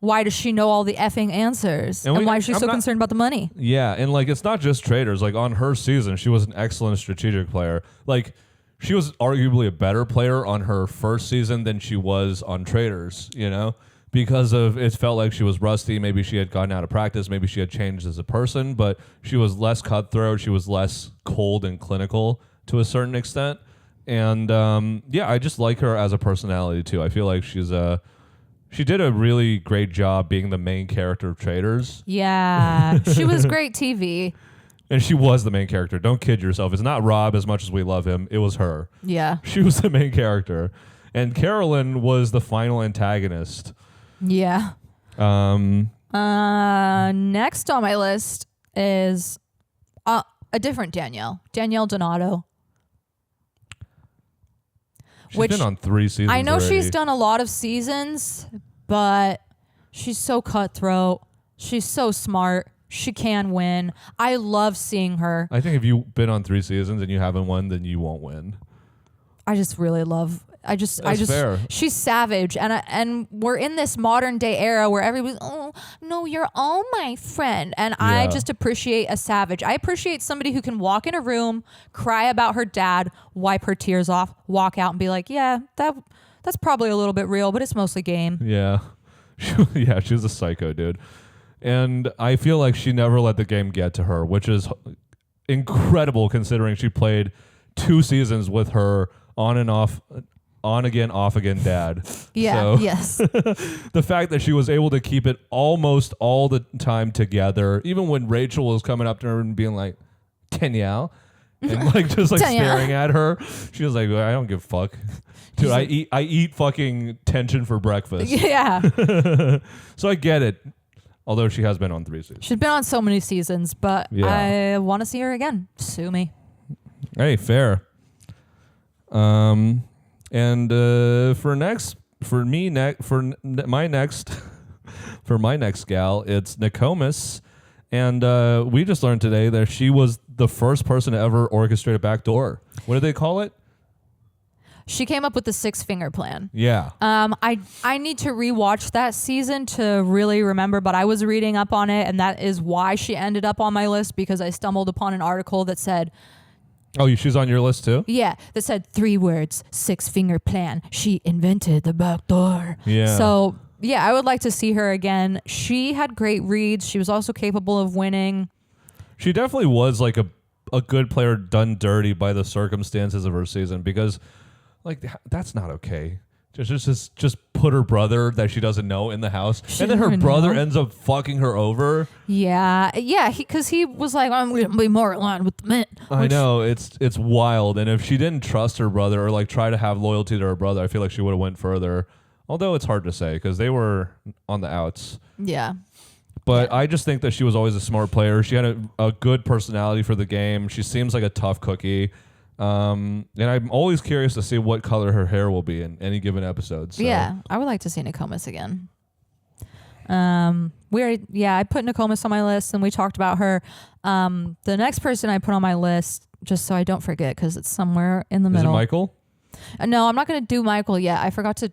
why does she know all the effing answers? And why is she so concerned about the money? Yeah. And like, it's not just Traitors. Like on her season, she was an excellent strategic player. Like, she was arguably a better player on her first season than she was on Traitors, you know, because of it felt like she was rusty. Maybe she had gotten out of practice. Maybe she had changed as a person, but she was less cutthroat. She was less cold and clinical to a certain extent. And I just like her as a personality too. I feel like she did a really great job being the main character of Traitors. Yeah, she was great TV. And she was the main character. Don't kid yourself. It's not Rob as much as we love him. It was her. Yeah. She was the main character. And Carolyn was the final antagonist. Yeah. Next on my list is a different Danielle Donato. She's been on 3 seasons I know already. She's done a lot of seasons, but she's so cutthroat. She's so smart. She can win. I love seeing her. I think if you've been on 3 seasons and you haven't won, then you won't win. I just really love. That's fair. She's savage, and we're in this modern day era where everybody's, oh no, you're all my friend, and I just appreciate a savage. I appreciate somebody who can walk in a room, cry about her dad, wipe her tears off, walk out, and be like, yeah, that's probably a little bit real, but it's mostly game. Yeah, she was a psycho, dude. And I feel like she never let the game get to her, which is incredible considering she played 2 seasons with her on and off, on again, off again dad. Yeah, yes. The fact that she was able to keep it almost all the time together, even when Rachel was coming up to her and being like, Danielle, and like just like staring at her, she was like, I don't give a fuck. Dude, I eat fucking tension for breakfast. Yeah. So I get it. Although she has been on 3 seasons. She's been on so many seasons, but I want to see her again. Sue me. Hey, fair. And for my next gal, it's Nokomis. And we just learned today that she was the first person to ever orchestrate a backdoor. What do they call it? She came up with the 6-finger plan. Yeah. I need to rewatch that season to really remember, but I was reading up on it, and that is why she ended up on my list, because I stumbled upon an article that said, oh, she's on your list too? Yeah, that said 3 words, 6-finger plan. She invented the back door. Yeah. So, yeah, I would like to see her again. She had great reads. She was also capable of winning. She definitely was like a good player done dirty by the circumstances of her season, because like that's not okay. Just put her brother that she doesn't know in the house, and then her didn't brother know. ends up fucking her over. Yeah, because he was like, I'm going to be more aligned with the men. I know, it's wild. And if she didn't trust her brother or like try to have loyalty to her brother, I feel like she would have went further. Although it's hard to say because they were on the outs. Yeah. But I just think that she was always a smart player. She had a good personality for the game. She seems like a tough cookie. And I'm always curious to see what color her hair will be in any given episode. So. Yeah, I would like to see Nokomis again. I put Nokomis on my list and we talked about her. The next person I put on my list, just so I don't forget, because it's somewhere in the middle. Is it Michael? No, I'm not going to do Michael yet. I forgot to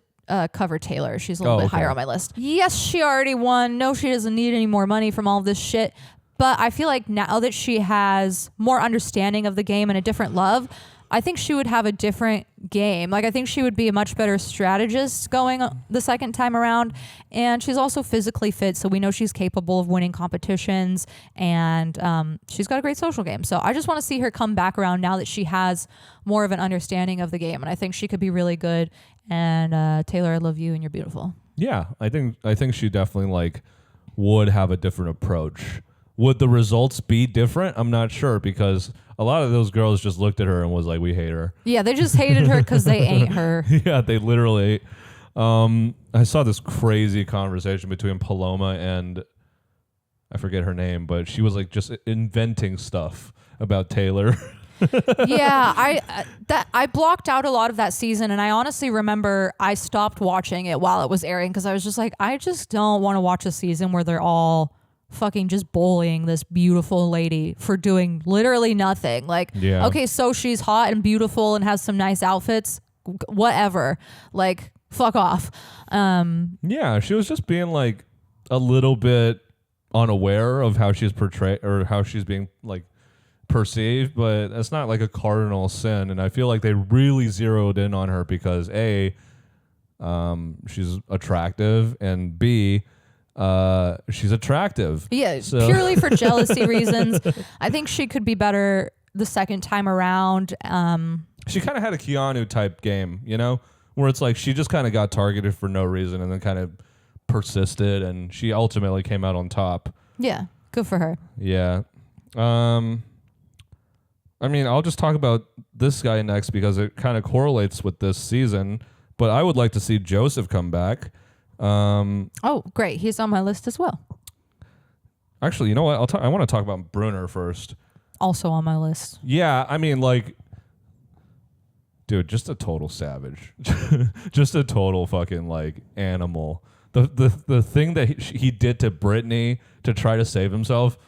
cover Taylor. She's a little bit higher on my list. Yes, she already won. No, she doesn't need any more money from all of this shit. But I feel like now that she has more understanding of the game and a different love, I think she would have a different game. Like, I think she would be a much better strategist going the second time around. And she's also physically fit, so we know she's capable of winning competitions. And she's got a great social game. So I just want to see her come back around now that she has more of an understanding of the game. And I think she could be really good. And Taylor, I love you and you're beautiful. Yeah, I think she definitely like would have a different approach. Would the results be different? I'm not sure because a lot of those girls just looked at her and was like, we hate her. Yeah, they just hated her because they ain't her. Yeah, they literally. I saw this crazy conversation between Paloma and I forget her name, but she was like just inventing stuff about Taylor. Yeah, I blocked out a lot of that season, and I honestly remember I stopped watching it while it was airing because I was just like, I just don't want to watch a season where they're all fucking just bullying this beautiful lady for doing literally nothing. Like, okay, so she's hot and beautiful and has some nice outfits, whatever. Like, fuck off. Yeah, she was just being like a little bit unaware of how she's portrayed or how she's being like perceived, but that's not like a cardinal sin. And I feel like they really zeroed in on her because A, she's attractive, and B, she's attractive. Yeah, so. Purely for jealousy reasons. I think she could be better the second time around. She kind of had a Keanu type game, you know, where it's like she just kind of got targeted for no reason and then kind of persisted, and she ultimately came out on top. Yeah, good for her. Yeah. I mean, I'll just talk about this guy next because it kind of correlates with this season, but I would like to see Joseph come back. Oh, great. He's on my list as well. Actually, you know what? I want to talk about Brunner first. Also on my list. Yeah, I mean, like, dude, just a total savage. Just a total fucking, like, animal. The thing that he did to Brittany to try to save himself,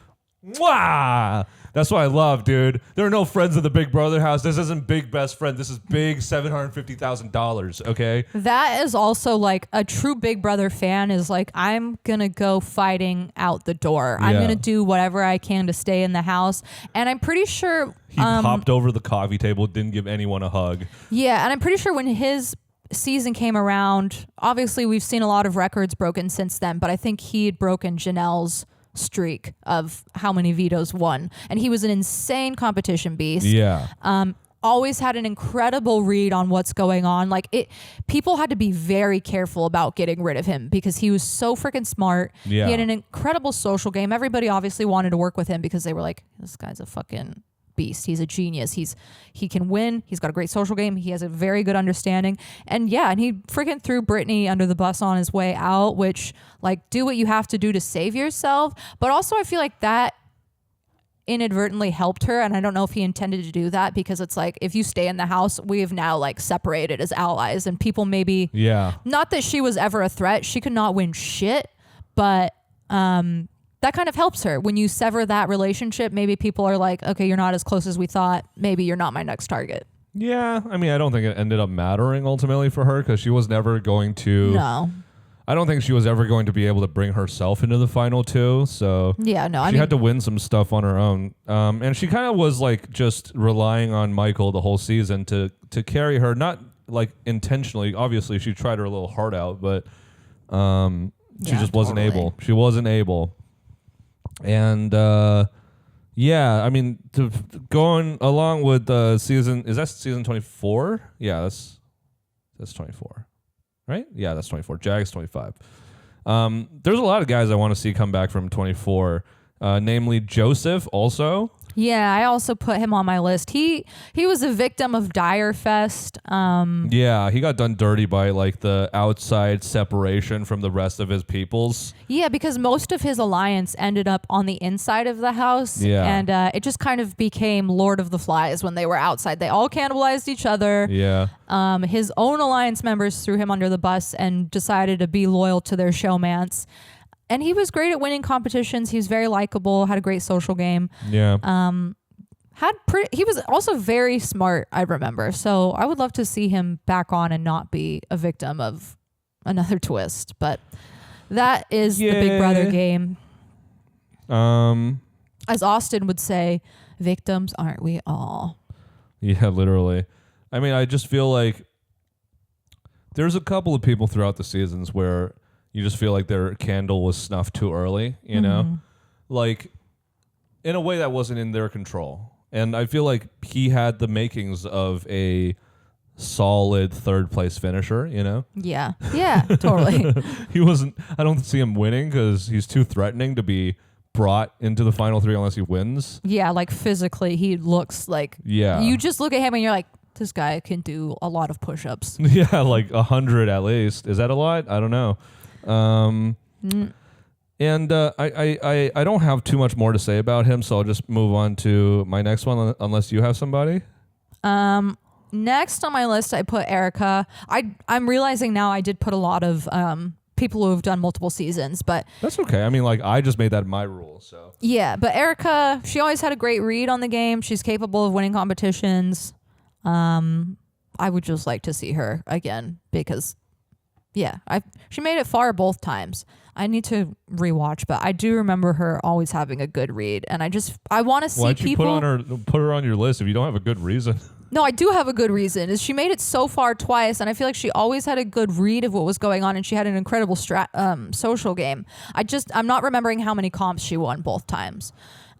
mwah! That's what I love, dude. There are no friends of the Big Brother house. This isn't Big Best Friend. This is big $750,000, okay? That is also like a true Big Brother fan is like, I'm going to go fighting out the door. Yeah. I'm going to do whatever I can to stay in the house. And I'm pretty sure... He hopped over the coffee table, didn't give anyone a hug. Yeah, and I'm pretty sure when his season came around, obviously we've seen a lot of records broken since then, but I think he had broken Janelle's streak of how many vetoes won, and he was an insane competition beast. Yeah. Always had an incredible read on what's going on. Like, people had to be very careful about getting rid of him because he was so freaking smart. Yeah. He had an incredible social game. Everybody obviously wanted to work with him because they were like, this guy's a fucking beast. He's a genius. He can win. He's got a great social game. He has a very good understanding. And yeah, and he freaking threw Brittany under the bus on his way out, which, like, do what you have to do to save yourself. But also I feel like that inadvertently helped her, and I don't know if he intended to do that because it's like, if you stay in the house, we have now like separated as allies, and people maybe not that she was ever a threat. She could not win shit, but that kind of helps her. When you sever that relationship, maybe people are like, okay, you're not as close as we thought. Maybe you're not my next target. Yeah. I mean, I don't think it ended up mattering ultimately for her because she was never going to... No. I don't think she was ever going to be able to bring herself into the final two. So yeah, no, she had to win some stuff on her own. And she kind of was like just relying on Michael the whole season to carry her, not like intentionally. Obviously, she tried her little heart out, but she just wasn't able. She wasn't able. And yeah, I mean, going along with the season, is that season 24? Yeah, that's 24. right? Yeah, that's 24. Jag's 25. There's a lot of guys I want to see come back from 24, namely Joseph also. Yeah, I also put him on my list. He was a victim of Dire Fest. Yeah, he got done dirty by like the outside separation from the rest of his peoples. Yeah, because most of his alliance ended up on the inside of the house. Yeah. And it just kind of became Lord of the Flies when they were outside. They all cannibalized each other. Yeah. His own alliance members threw him under the bus and decided to be loyal to their showmance. And he was great at winning competitions. He was very likable, had a great social game. Yeah. He was also very smart, I remember. So I would love to see him back on and not be a victim of another twist. But that is the Big Brother game. As Austin would say, victims aren't we all? Yeah, literally. I mean, I just feel like there's a couple of people throughout the seasons where you just feel like their candle was snuffed too early, you know? Like, in a way that wasn't in their control. And I feel like he had the makings of a solid third place finisher, you know? Yeah. Yeah, totally. He wasn't, I don't see him winning because he's too threatening to be brought into the final three unless he wins. Yeah, like physically, he looks like, you just look at him and you're like, this guy can do a lot of push-ups. Yeah, like 100 at least. Is that a lot? I don't know. And I don't have too much more to say about him, so I'll just move on to my next one unless you have somebody. Next on my list, I put Erica. I'm realizing now I did put a lot of people who have done multiple seasons, but that's okay. I mean, like, I just made that my rule, so. Yeah, but Erica, she always had a great read on the game. She's capable of winning competitions. I would just like to see her again because she made it far both times. I need to rewatch, but I do remember her always having a good read, and I want to see Why'd you people put her on your list if you don't have a good reason? No, I do have a good reason. Is she made it so far twice, and I feel like she always had a good read of what was going on, and she had an incredible social game. I'm not remembering how many comps she won both times.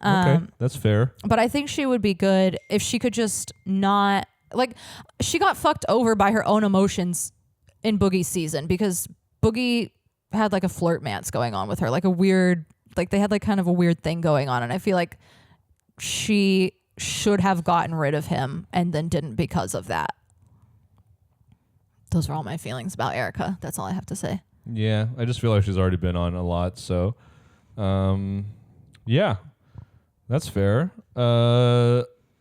Okay, that's fair. But I think she would be good if she could just not she got fucked over by her own emotions in Boogie's season because Boogie had like a flirtmance going on with her, like a weird, like they had like kind of a weird thing going on, and I feel like she should have gotten rid of him and then didn't because of that. Those are all my feelings about Erica. That's all I have to say. Yeah, I just feel like she's already been on a lot, so yeah, that's fair.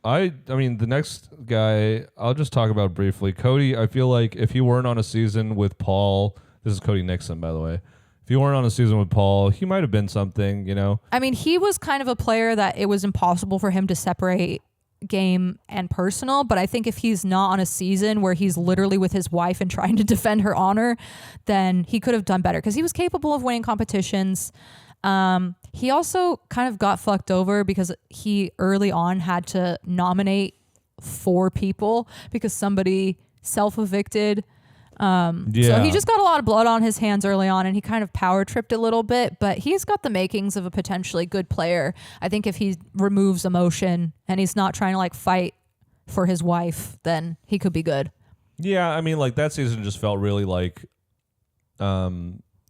I mean, the next guy I'll just talk about briefly. Cody, I feel like if he weren't on a season with Paul, this is Cody Nixon, by the way. If he weren't on a season with Paul, he might have been something, you know? I mean, he was kind of a player that it was impossible for him to separate game and personal, but I think if he's not on a season where he's literally with his wife and trying to defend her honor, then he could have done better because he was capable of winning competitions. He also kind of got fucked over because he early on had to nominate 4 people because somebody self-evicted. So he just got a lot of blood on his hands early on, and he kind of power tripped a little bit, but he's got the makings of a potentially good player. I think if he removes emotion and he's not trying to like fight for his wife, then he could be good. Yeah, I mean, like that season just felt really like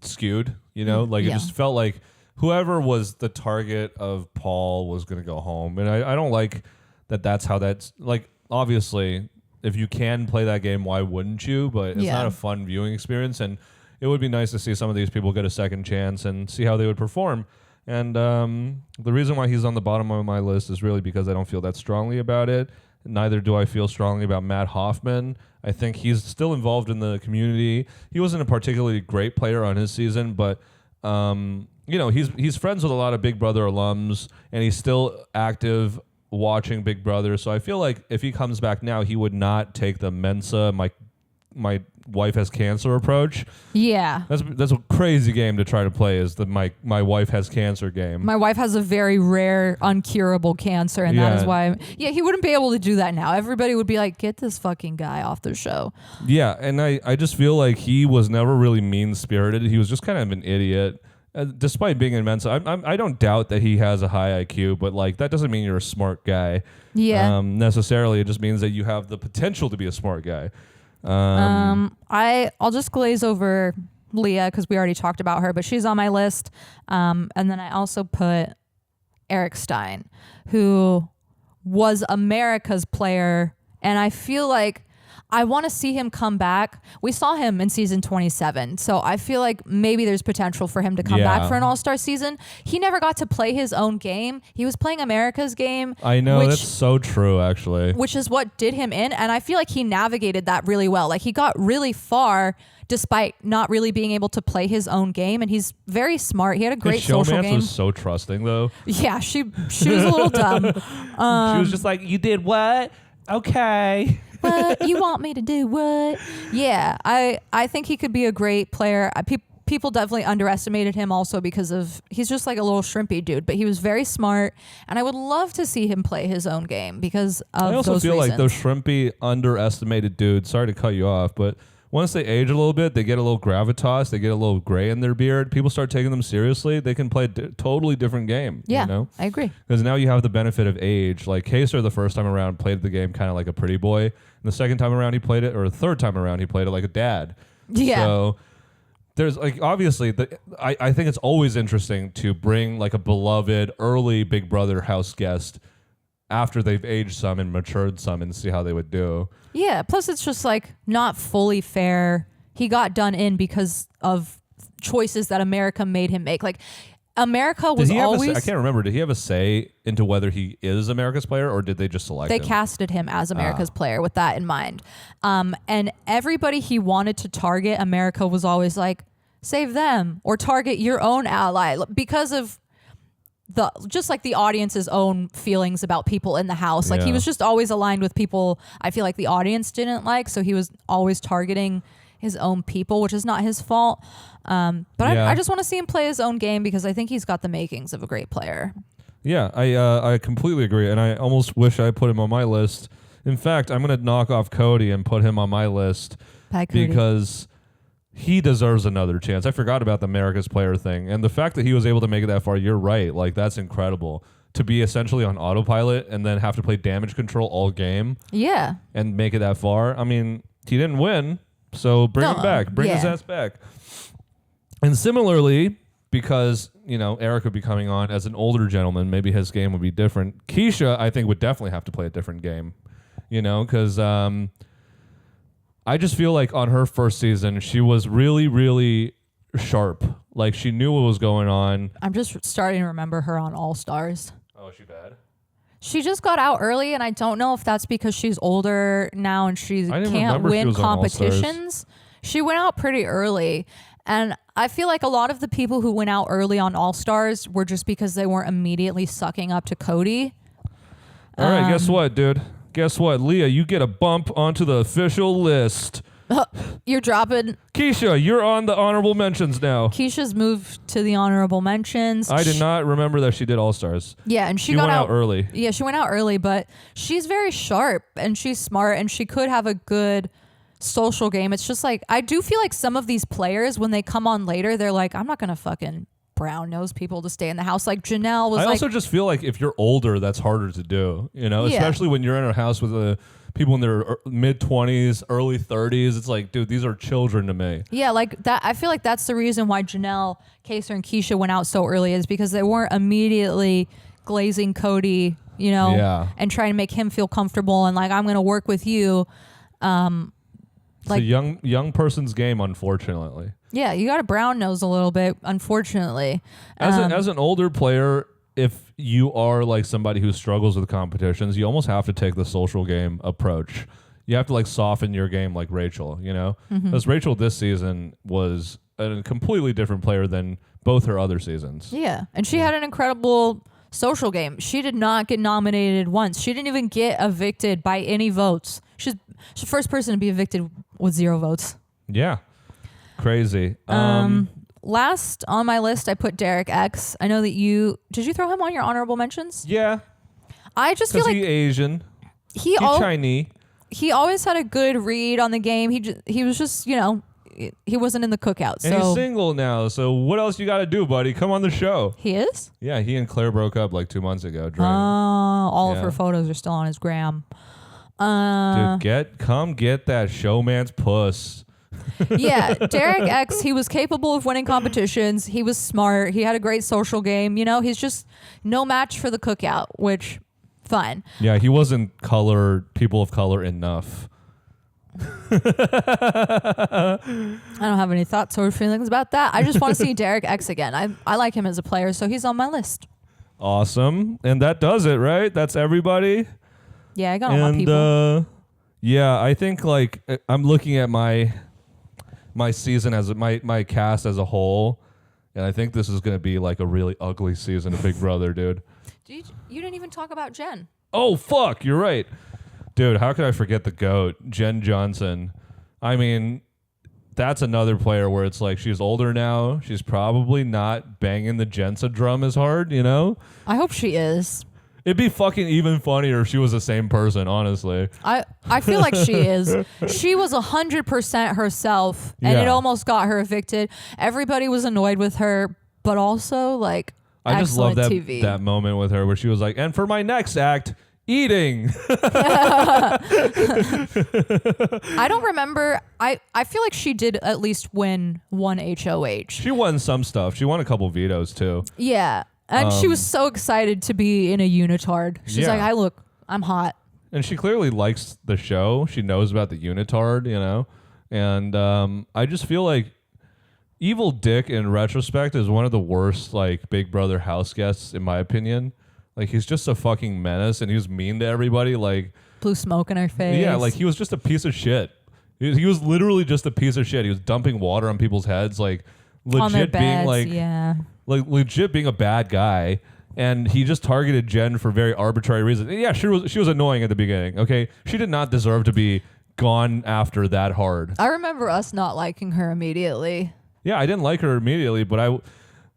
skewed, you know? Like it just felt like whoever was the target of Paul was going to go home. And I don't like that that's how that's like, obviously if you can play that game, why wouldn't you? But it's not a fun viewing experience, and it would be nice to see some of these people get a second chance and see how they would perform. And the reason why he's on the bottom of my list is really because I don't feel that strongly about it. Neither do I feel strongly about Matt Hoffman. I think he's still involved in the community. He wasn't a particularly great player on his season, but you know, he's friends with a lot of Big Brother alums, and he's still active watching Big Brother. So I feel like if he comes back now, he would not take the Mensa, my wife has cancer approach. Yeah. That's a crazy game to try to play, is the my wife has cancer game. My wife has a very rare, uncurable cancer, and that is why he wouldn't be able to do that now. Everybody would be like, get this fucking guy off the show. Yeah, and I just feel like he was never really mean-spirited. He was just kind of an idiot. Despite being in Mensa, I don't doubt that he has a high IQ, but like that doesn't mean you're a smart guy. Yeah. Necessarily, it just means that you have the potential to be a smart guy. I'll just glaze over Leah because we already talked about her, but she's on my list. And then I also put Eric Stein, who was America's player, and I feel like I want to see him come back. We saw him in season 27, so I feel like maybe there's potential for him to come back for an all-star season. He never got to play his own game. He was playing America's game. I know, that's so true, actually. Which is what did him in, and I feel like he navigated that really well. Like, he got really far despite not really being able to play his own game, and he's very smart. He had a great social game. Was so trusting, though. Yeah, she was a little dumb. She was just like, you did what? Okay. What? You want me to do what? Yeah, I think he could be a great player. People definitely underestimated him also because he's just like a little shrimpy dude, but he was very smart, and I would love to see him play his own game because of those reasons. I also feel like those shrimpy, underestimated dudes, sorry to cut you off, but once they age a little bit, they get a little gravitas, they get a little gray in their beard. People start taking them seriously. They can play a totally different game. Yeah, you know? I agree. Because now you have the benefit of age. Like Kaser, the first time around, played the game kind of like a pretty boy. And the second time around, he played it, or the third time around, he played it like a dad. Yeah. So there's like, obviously, I think it's always interesting to bring like a beloved early Big Brother house guest after they've aged some and matured some and see how they would do. Yeah, plus it's just like not fully fair. He got done in because of choices that America made him make. Like, America was always... I can't remember. Did he have a say into whether he is America's player, or did they just select him? They casted him as America's player with that in mind. And everybody he wanted to target, America was always like, save them or target your own ally, because of just like the audience's own feelings about people in the house. Like, he was just always aligned with people I feel like the audience didn't like, so he was always targeting his own people, which is not his fault. I just want to see him play his own game because I think he's got the makings of a great player. Yeah, I completely agree, and I almost wish I put him on my list. In fact, I'm going to knock off Cody and put him on my list. Bye, Cody. Because he deserves another chance. I forgot about the America's player thing, and the fact that he was able to make it that far, you're right. Like, that's incredible. To be essentially on autopilot and then have to play damage control all game. Yeah. And make it that far. I mean, he didn't win, so bring him back. Bring his ass back. And similarly, because, you know, Eric would be coming on as an older gentleman, maybe his game would be different. Keisha, I think, would definitely have to play a different game, you know, because I just feel like on her first season, she was really, really sharp. Like, she knew what was going on. I'm just starting to remember her on All Stars. Oh, is she bad? She just got out early, and I don't know if that's because she's older now and she can't win competitions. She went out pretty early, and I feel like a lot of the people who went out early on All Stars were just because they weren't immediately sucking up to Cody. All right, guess what, dude? Guess what, Leah? You get a bump onto the official list. You're dropping... Keisha, you're on the honorable mentions now. Keisha's moved to the honorable mentions. I did not remember that she did All-Stars. Yeah, and she went out early. Yeah, she went out early, but she's very sharp, and she's smart, and she could have a good social game. It's just like, I do feel like some of these players, when they come on later, they're like, I'm not going to fucking brown nose people to stay in the house. Like, Janelle was I also just feel like if you're older, that's harder to do, you know, especially when you're in a house with people in their mid-20s, early 30s. It's like, dude, these are children to me. Yeah, like that. I feel like that's the reason why Janelle, Kaser, and Keisha went out so early, is because they weren't immediately glazing Cody, you know, and trying to make him feel comfortable and like, I'm going to work with you. It's a young person's game, unfortunately. Yeah, you got to brown nose a little bit, unfortunately. As an older player, if you are like somebody who struggles with competitions, you almost have to take the social game approach. You have to like soften your game like Rachel, you know? Because Rachel this season was a completely different player than both her other seasons. Yeah, and she had an incredible social game. She did not get nominated once. She didn't even get evicted by any votes. She's the first person to be evicted with 0 votes. Yeah. Crazy. Last on my list, I put Derek X. I know that did you throw him on your honorable mentions? Yeah. I just feel like he's Asian. He's Chinese. He always had a good read on the game. He was just, you know, he wasn't in the cookout. And he's single now. So what else you got to do, buddy? Come on the show. He is? Yeah, he and Claire broke up like 2 months ago. All of her photos are still on his gram. Dude, come get that showman's puss. Yeah, Derek X, he was capable of winning competitions. He was smart. He had a great social game. You know, he's just no match for the cookout, which, fine. Yeah, he wasn't people of color enough. I don't have any thoughts or feelings about that. I just want to see Derek X again. I like him as a player, so he's on my list. Awesome. And that does it, right? That's everybody. Yeah, I got all my people. Yeah, I think like I'm looking at my season as my cast as a whole, and I think this is going to be like a really ugly season of Big Brother, dude. You didn't even talk about Jen. Oh, fuck. You're right. Dude, how could I forget the GOAT, Jen Johnson? I mean, that's another player where it's like she's older now. She's probably not banging the Jensa drum as hard, you know? I hope she is. It'd be fucking even funnier if she was the same person, honestly. I feel like she is. She was 100% herself, and it almost got her evicted. Everybody was annoyed with her, but also, like, I just love that TV. That moment with her where she was like, and for my next act, eating. I don't remember. I feel like she did at least win one HOH. She won some stuff. She won a couple vetoes, too. Yeah. And she was so excited to be in a unitard. She's like, I'm hot. And she clearly likes the show. She knows about the unitard, you know? And I just feel like Evil Dick, in retrospect, is one of the worst, like, Big Brother house guests, in my opinion. Like, he's just a fucking menace, and he was mean to everybody. Like, blew smoke in her face. Yeah, like, he was just a piece of shit. He was literally just a piece of shit. He was dumping water on people's heads, like, legit on their beds, being, like... Yeah. Like, legit being a bad guy, and he just targeted Jen for very arbitrary reasons. And yeah, she was annoying at the beginning, okay? She did not deserve to be gone after that hard. I remember us not liking her immediately. Yeah, I didn't like her immediately, but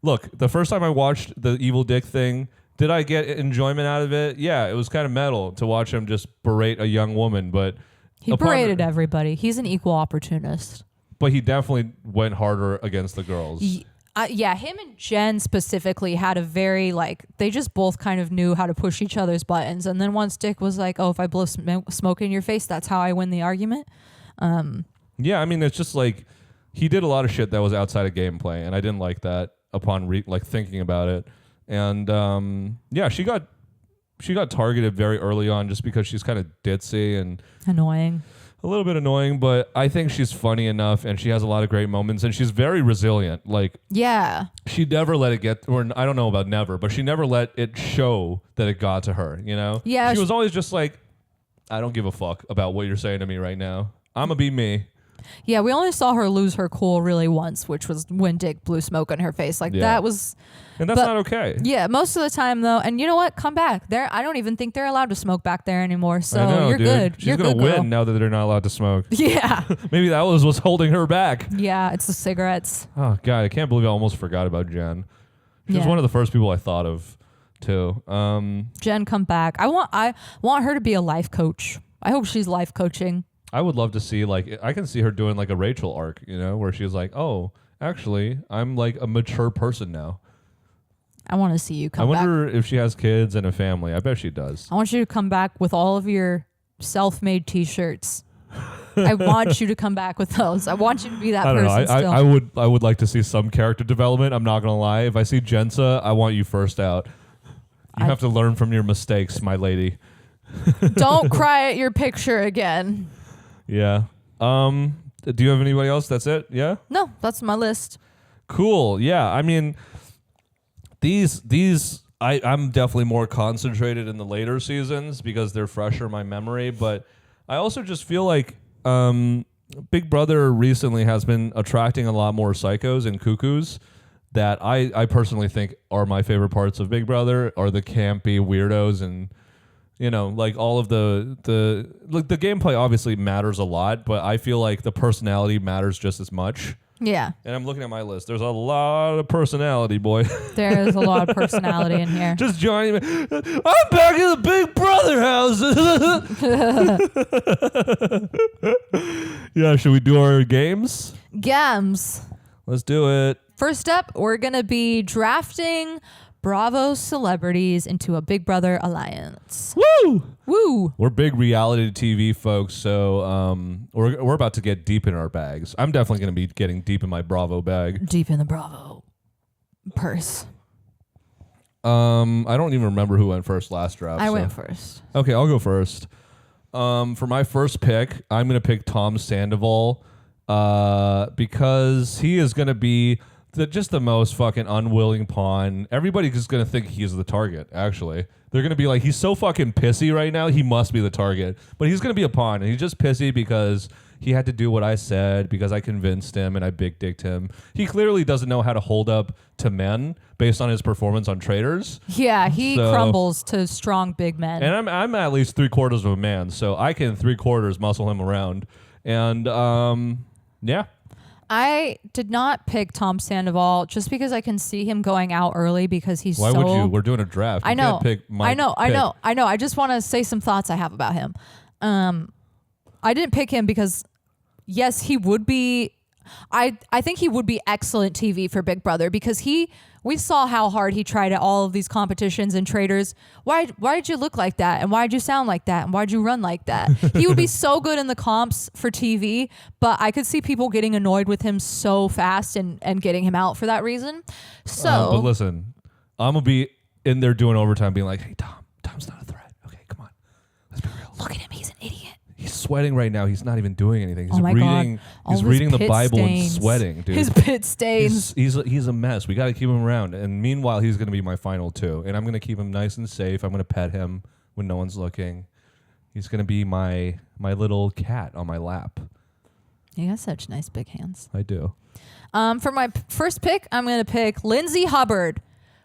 look, the first time I watched the Evil Dick thing, did I get enjoyment out of it? Yeah, it was kind of metal to watch him just berate a young woman, but... He berated everybody. He's an equal opportunist. But he definitely went harder against the girls. Yeah, him and Jen specifically had a very, like, they just both kind of knew how to push each other's buttons. And then once Dick was like, oh, if I blow smoke in your face, that's how I win the argument. Yeah, I mean, it's just like, he did a lot of shit that was outside of gameplay, and I didn't like that upon thinking about it. And yeah, she got targeted very early on just because she's kind of ditzy and... annoying. A little bit annoying, but I think she's funny enough, and she has a lot of great moments, and she's very resilient. Like, yeah, she never let it get, or I don't know about never, but she never let it show that it got to her, you know? Yeah. She was always just like, I don't give a fuck about what you're saying to me right now. I'm going to be me. Yeah, we only saw her lose her cool really once, which was when Dick blew smoke in her face. Like, that was... And that's not okay. Yeah, most of the time, though. And you know what? Come back. I don't even think they're allowed to smoke back there anymore. So you're good. She's going to win now that they're not allowed to smoke. Yeah. Maybe that was what's holding her back. Yeah, it's the cigarettes. Oh, God. I can't believe I almost forgot about Jen. She was one of the first people I thought of, too. Jen, come back. I want her to be a life coach. I hope she's life coaching. I would love to see, like, I can see her doing, like, a Rachel arc, you know, where she's like, oh, actually, I'm, like, a mature person now. I want to see you come back. I wonder if she has kids and a family. I bet she does. I want you to come back with all of your self-made T-shirts. I want you to come back with those. I want you to be that person still. I would like to see some character development. I'm not going to lie. If I see Jensa, I want you first out. You have to learn from your mistakes, my lady. Don't cry at your picture again. Yeah. Do you have anybody else? That's it? Yeah? No, that's my list. Cool. Yeah. I mean... I'm definitely more concentrated in the later seasons because they're fresher in my memory, but I also just feel like Big Brother recently has been attracting a lot more psychos and cuckoos that I personally think are my favorite parts of Big Brother, are the campy weirdos and, you know, like all of the gameplay obviously matters a lot, but I feel like the personality matters just as much. Yeah. And I'm looking at my list. There's a lot of personality, boy. There is a lot of personality in here. Just joining me. I'm back in the Big Brother house. Yeah, should we do our games? Games. Let's do it. First up, we're going to be drafting Bravo celebrities into a Big Brother alliance. Woo! Woo! We're big reality TV folks, so we're about to get deep in our bags. I'm definitely going to be getting deep in my Bravo bag. Deep in the Bravo purse. I don't even remember who went first last draft. I went first. Okay, I'll go first. For my first pick, I'm going to pick Tom Sandoval because he is going to be just the most fucking unwilling pawn. Everybody's just going to think he's the target, actually. They're going to be like, he's so fucking pissy right now, he must be the target. But he's going to be a pawn, and he's just pissy because he had to do what I said, because I convinced him and I big-dicked him. He clearly doesn't know how to hold up to men based on his performance on Traders. Yeah, he crumbles to strong big men. And I'm at least 3/4 of a man, so I can 3/4 muscle him around. And yeah. I did not pick Tom Sandoval just because I can see him going out early because he's Why would you? We're doing a draft. I You know. can't pick my I know. pick. I just want to say some thoughts I have about him. I didn't pick him because, yes, he would be. I think he would be excellent TV for Big Brother because we saw how hard he tried at all of these competitions and Traders. Why did you look like that? And why did you sound like that? And why did you run like that? He would be so good in the comps for TV, but I could see people getting annoyed with him so fast and getting him out for that reason. So, but listen, I'm going to be in there doing overtime being like, hey, Tom's not a threat. Okay, come on. Let's be real. Look at him. He's an idiot. He's sweating right now. He's not even doing anything. He's Oh my reading. God. All He's his reading the pit Bible stains. and sweating, dude. His pit stains. He's a mess. We got to keep him around. And meanwhile, he's going to be my final two. And I'm going to keep him nice and safe. I'm going to pet him when no one's looking. He's going to be my little cat on my lap. You got such nice big hands. I do. For my first pick, I'm going to pick Lindsay Hubbard,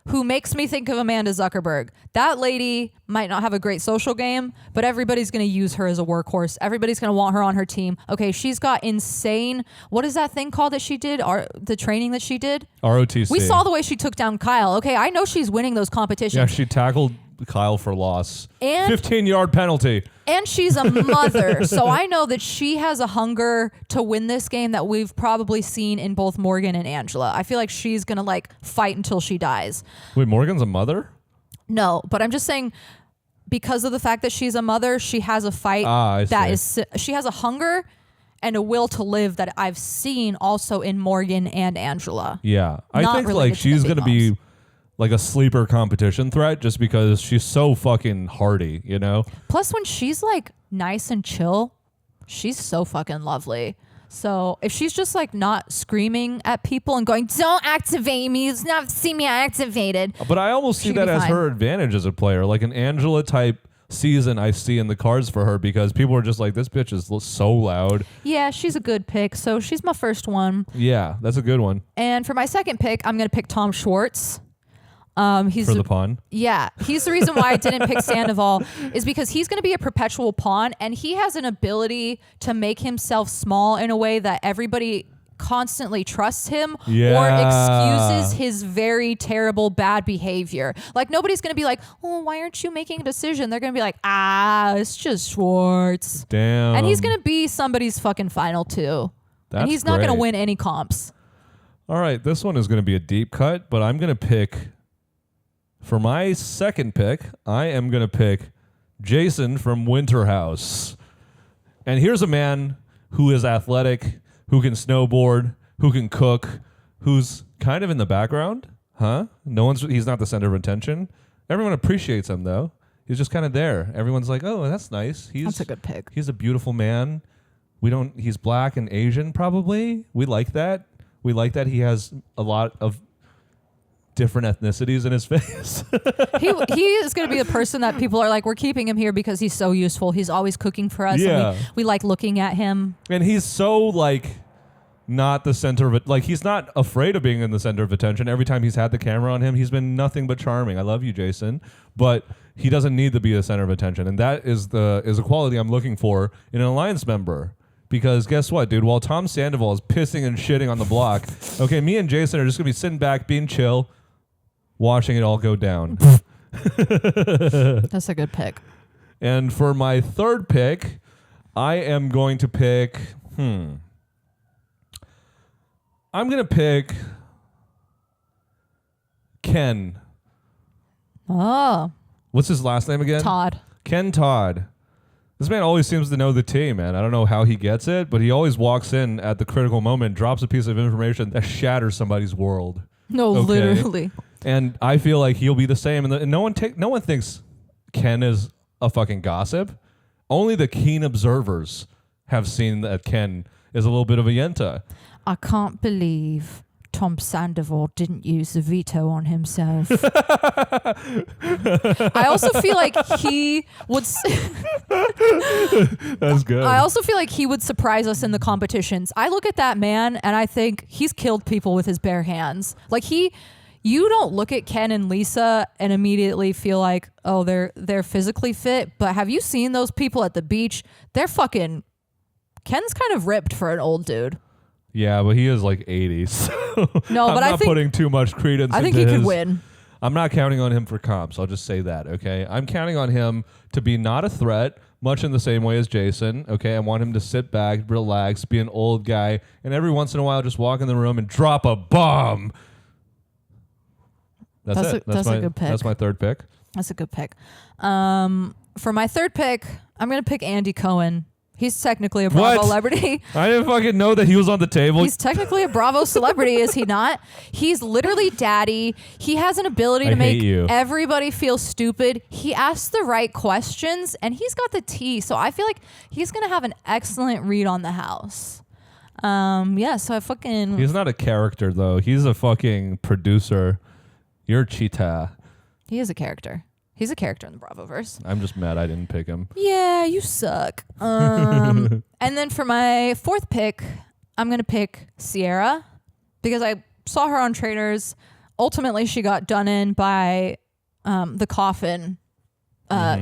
who makes me think of Amanda Zuckerberg. That lady might not have a great social game, but everybody's going to use her as a workhorse. Everybody's going to want her on her team. Okay, she's got insane... What is that thing called that she did? The training that she did? ROTC. We saw the way she took down Kyle. Okay, I know she's winning those competitions. Yeah, she tackled Kyle for loss. And 15-yard penalty. And she's a mother. So I know that she has a hunger to win this game that we've probably seen in both Morgan and Angela. I feel like she's going to fight until she dies. Wait, Morgan's a mother? No, but I'm just saying because of the fact that she's a mother, she has a fight she has a hunger and a will to live that I've seen also in Morgan and Angela. Yeah. I Not think related to she's the going to big be like a sleeper competition threat just because she's so fucking hardy, you know? Plus when she's nice and chill, she's so fucking lovely. So if she's just not screaming at people and going, don't activate me, you've not seen me activated. But I almost see that as her advantage as a player. Like an Angela type season I see in the cards for her because people are just like, this bitch is so loud. Yeah, she's a good pick. So she's my first one. Yeah, that's a good one. And for my second pick, I'm going to pick Tom Schwartz. He's for the pawn. Yeah, he's the reason why I didn't pick Sandoval is because he's going to be a perpetual pawn, and he has an ability to make himself small in a way that everybody constantly trusts him or excuses his very terrible bad behavior. Nobody's going to be like, oh, why aren't you making a decision? They're going to be like, it's just Schwartz. Damn. And he's going to be somebody's fucking final two. And he's not going to win any comps. All right, this one is going to be a deep cut, but I'm going to pick... For my second pick, I am going to pick Jason from Winter House. And here's a man who is athletic, who can snowboard, who can cook, who's kind of in the background. Huh? He's not the center of attention. Everyone appreciates him, though. He's just kind of there. Everyone's like, oh, that's nice. That's a good pick. He's a beautiful man. He's black and Asian, probably. We like that. We like that he has a lot of different ethnicities in his face. he is going to be a person that people are like, we're keeping him here because he's so useful. He's always cooking for us. Yeah. And we like looking at him. And he's so not the center of it. He's not afraid of being in the center of attention. Every time he's had the camera on him, he's been nothing but charming. I love you, Jason. But he doesn't need to be the center of attention. And that is a quality I'm looking for in an alliance member. Because guess what, dude? While Tom Sandoval is pissing and shitting on the block, okay, me and Jason are just going to be sitting back, being chill, watching it all go down. That's a good pick. And for my third pick, I am going to pick... I'm going to pick Ken Oh, What's his last name again? Todd. Ken Todd. This man always seems to know the tea, man. I don't know how he gets it, but he always walks in at the critical moment, drops a piece of information that shatters somebody's world. No, Okay. literally. And I feel like he'll be the same. And no one thinks Ken is a fucking gossip. Only the keen observers have seen that Ken is a little bit of a yenta. I can't believe Tom Sandoval didn't use the veto on himself. I also feel like he would. That's good. I also feel like he would surprise us in the competitions. I look at that man and I think he's killed people with his bare hands. Like you don't look at Ken and Lisa and immediately feel like, oh, they're physically fit. But have you seen those people at the beach? They're fucking. Ken's kind of ripped for an old dude. Yeah, but he is like 80. So No, I'm but I not think putting too much credence. I think into he could his- win. I'm not counting on him for comps. I'll just say that, okay? I'm counting on him to be not a threat, much in the same way as Jason, okay? I want him to sit back, relax, be an old guy, and every once in a while just walk in the room and drop a bomb. That's it. That's a good pick. That's my third pick. That's a good pick. For my third pick, I'm going to pick Andy Cohen. He's technically a Bravo What? celebrity. I didn't fucking know that he was on the table. He's technically a Bravo celebrity, is he not? He's literally daddy. He has an ability to make everybody feel stupid. He asks the right questions, and he's got the tea. So I feel like he's going to have an excellent read on the house. Yeah, so I fucking... He's not a character, though. He's a fucking producer. You're Cheetah. He is a character. He's a character in the Bravoverse. I'm just mad I didn't pick him. Yeah, you suck. And then for my fourth pick, I'm going to pick Sierra because I saw her on Traitors. Ultimately, she got done in by the coffin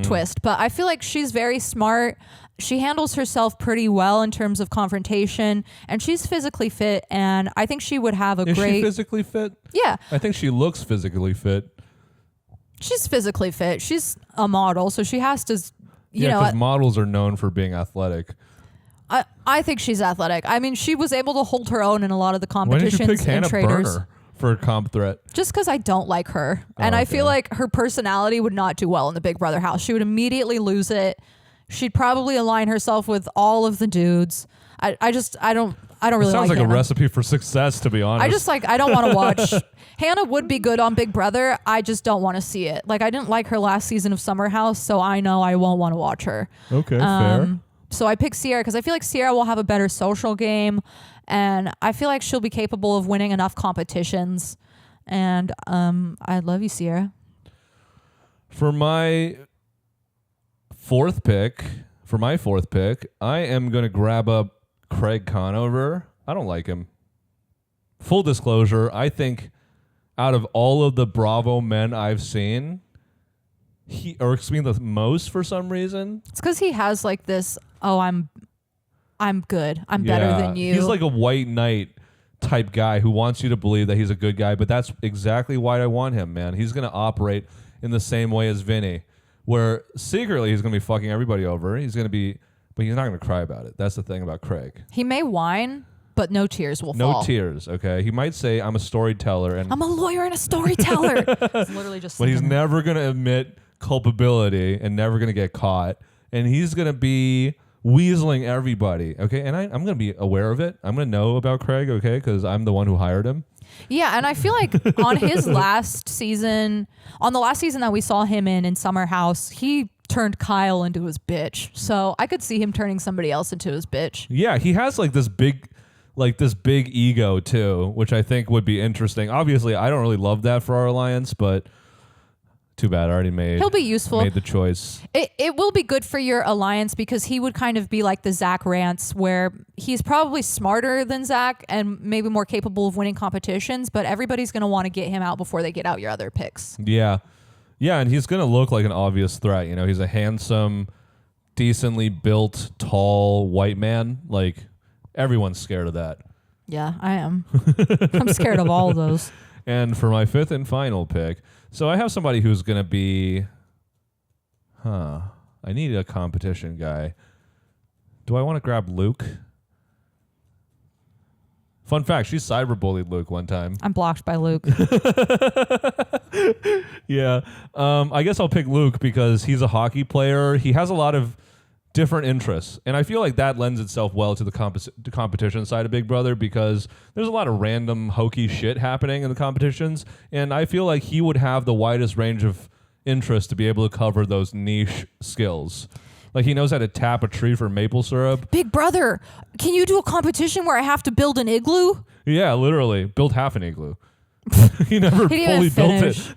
twist. But I feel like she's very smart. She handles herself pretty well in terms of confrontation, and she's physically fit, and I think she would have a Is great... she physically fit? Yeah. I think she looks physically fit. She's physically fit. She's a model, so she has to, you know... because models are known for being athletic. I think she's athletic. I mean, she was able to hold her own in a lot of the Why did competitions you pick and Hannah Traitors. Burner for a comp threat? Just because I don't like her. And I feel like her personality would not do well in the Big Brother house. She would immediately lose it. She'd probably align herself with all of the dudes. I don't really like Sounds like Hannah. a recipe for success, to be honest. I don't want to watch. Hannah would be good on Big Brother. I just don't want to see it. Like, I didn't like her last season of Summer House, so I know I won't want to watch her. Okay, fair. So I picked Sierra because I feel like Sierra will have a better social game, and I feel like she'll be capable of winning enough competitions. And I love you, Sierra. For my fourth pick, I am going to grab up Craig Conover. I don't like him. Full disclosure, I think out of all of the Bravo men I've seen, he irks me the most for some reason. It's because he has like this, I'm good. I'm better than you. He's like a white knight type guy who wants you to believe that he's a good guy, but that's exactly why I want him, man. He's going to operate in the same way as Vinny, where secretly he's going to be fucking everybody over. He's going to be, but he's not going to cry about it. That's the thing about Craig. He may whine, but no tears will No fall. tears, okay? He might say, I'm a storyteller. And I'm a lawyer and a storyteller. It's literally just but he's thinking- never going to admit culpability and never going to get caught. And he's going to be weaseling everybody, okay? And I'm going to be aware of it. I'm going to know about Craig, okay? Because I'm the one who hired him. Yeah, and I feel like on his last season, on the last season that we saw him in Summer House, he turned Kyle into his bitch. So I could see him turning somebody else into his bitch. Yeah, he has like this big ego too, which I think would be interesting. Obviously, I don't really love that for our alliance, but too bad. I already He'll be useful. made the choice. It will be good for your alliance because he would kind of be like the Zach Rance, where he's probably smarter than Zach and maybe more capable of winning competitions, but everybody's going to want to get him out before they get out your other picks. Yeah. Yeah, and he's going to look like an obvious threat. You know, he's a handsome, decently built, tall white man. Like, everyone's scared of that. Yeah, I am. I'm scared of all of those. And for my fifth and final pick, so I have somebody who's going to be, I need a competition guy. Do I want to grab Luke? Fun fact, she cyberbullied Luke one time. I'm blocked by Luke. Yeah. I guess I'll pick Luke because he's a hockey player. He has a lot of different interests. And I feel like that lends itself well to the competition side of Big Brother because there's a lot of random hokey shit happening in the competitions. And I feel like he would have the widest range of interest to be able to cover those niche skills. Like he knows how to tap a tree for maple syrup. Big Brother, can you do a competition where I have to build an igloo? Yeah, literally. Build half an igloo. He never fully built it.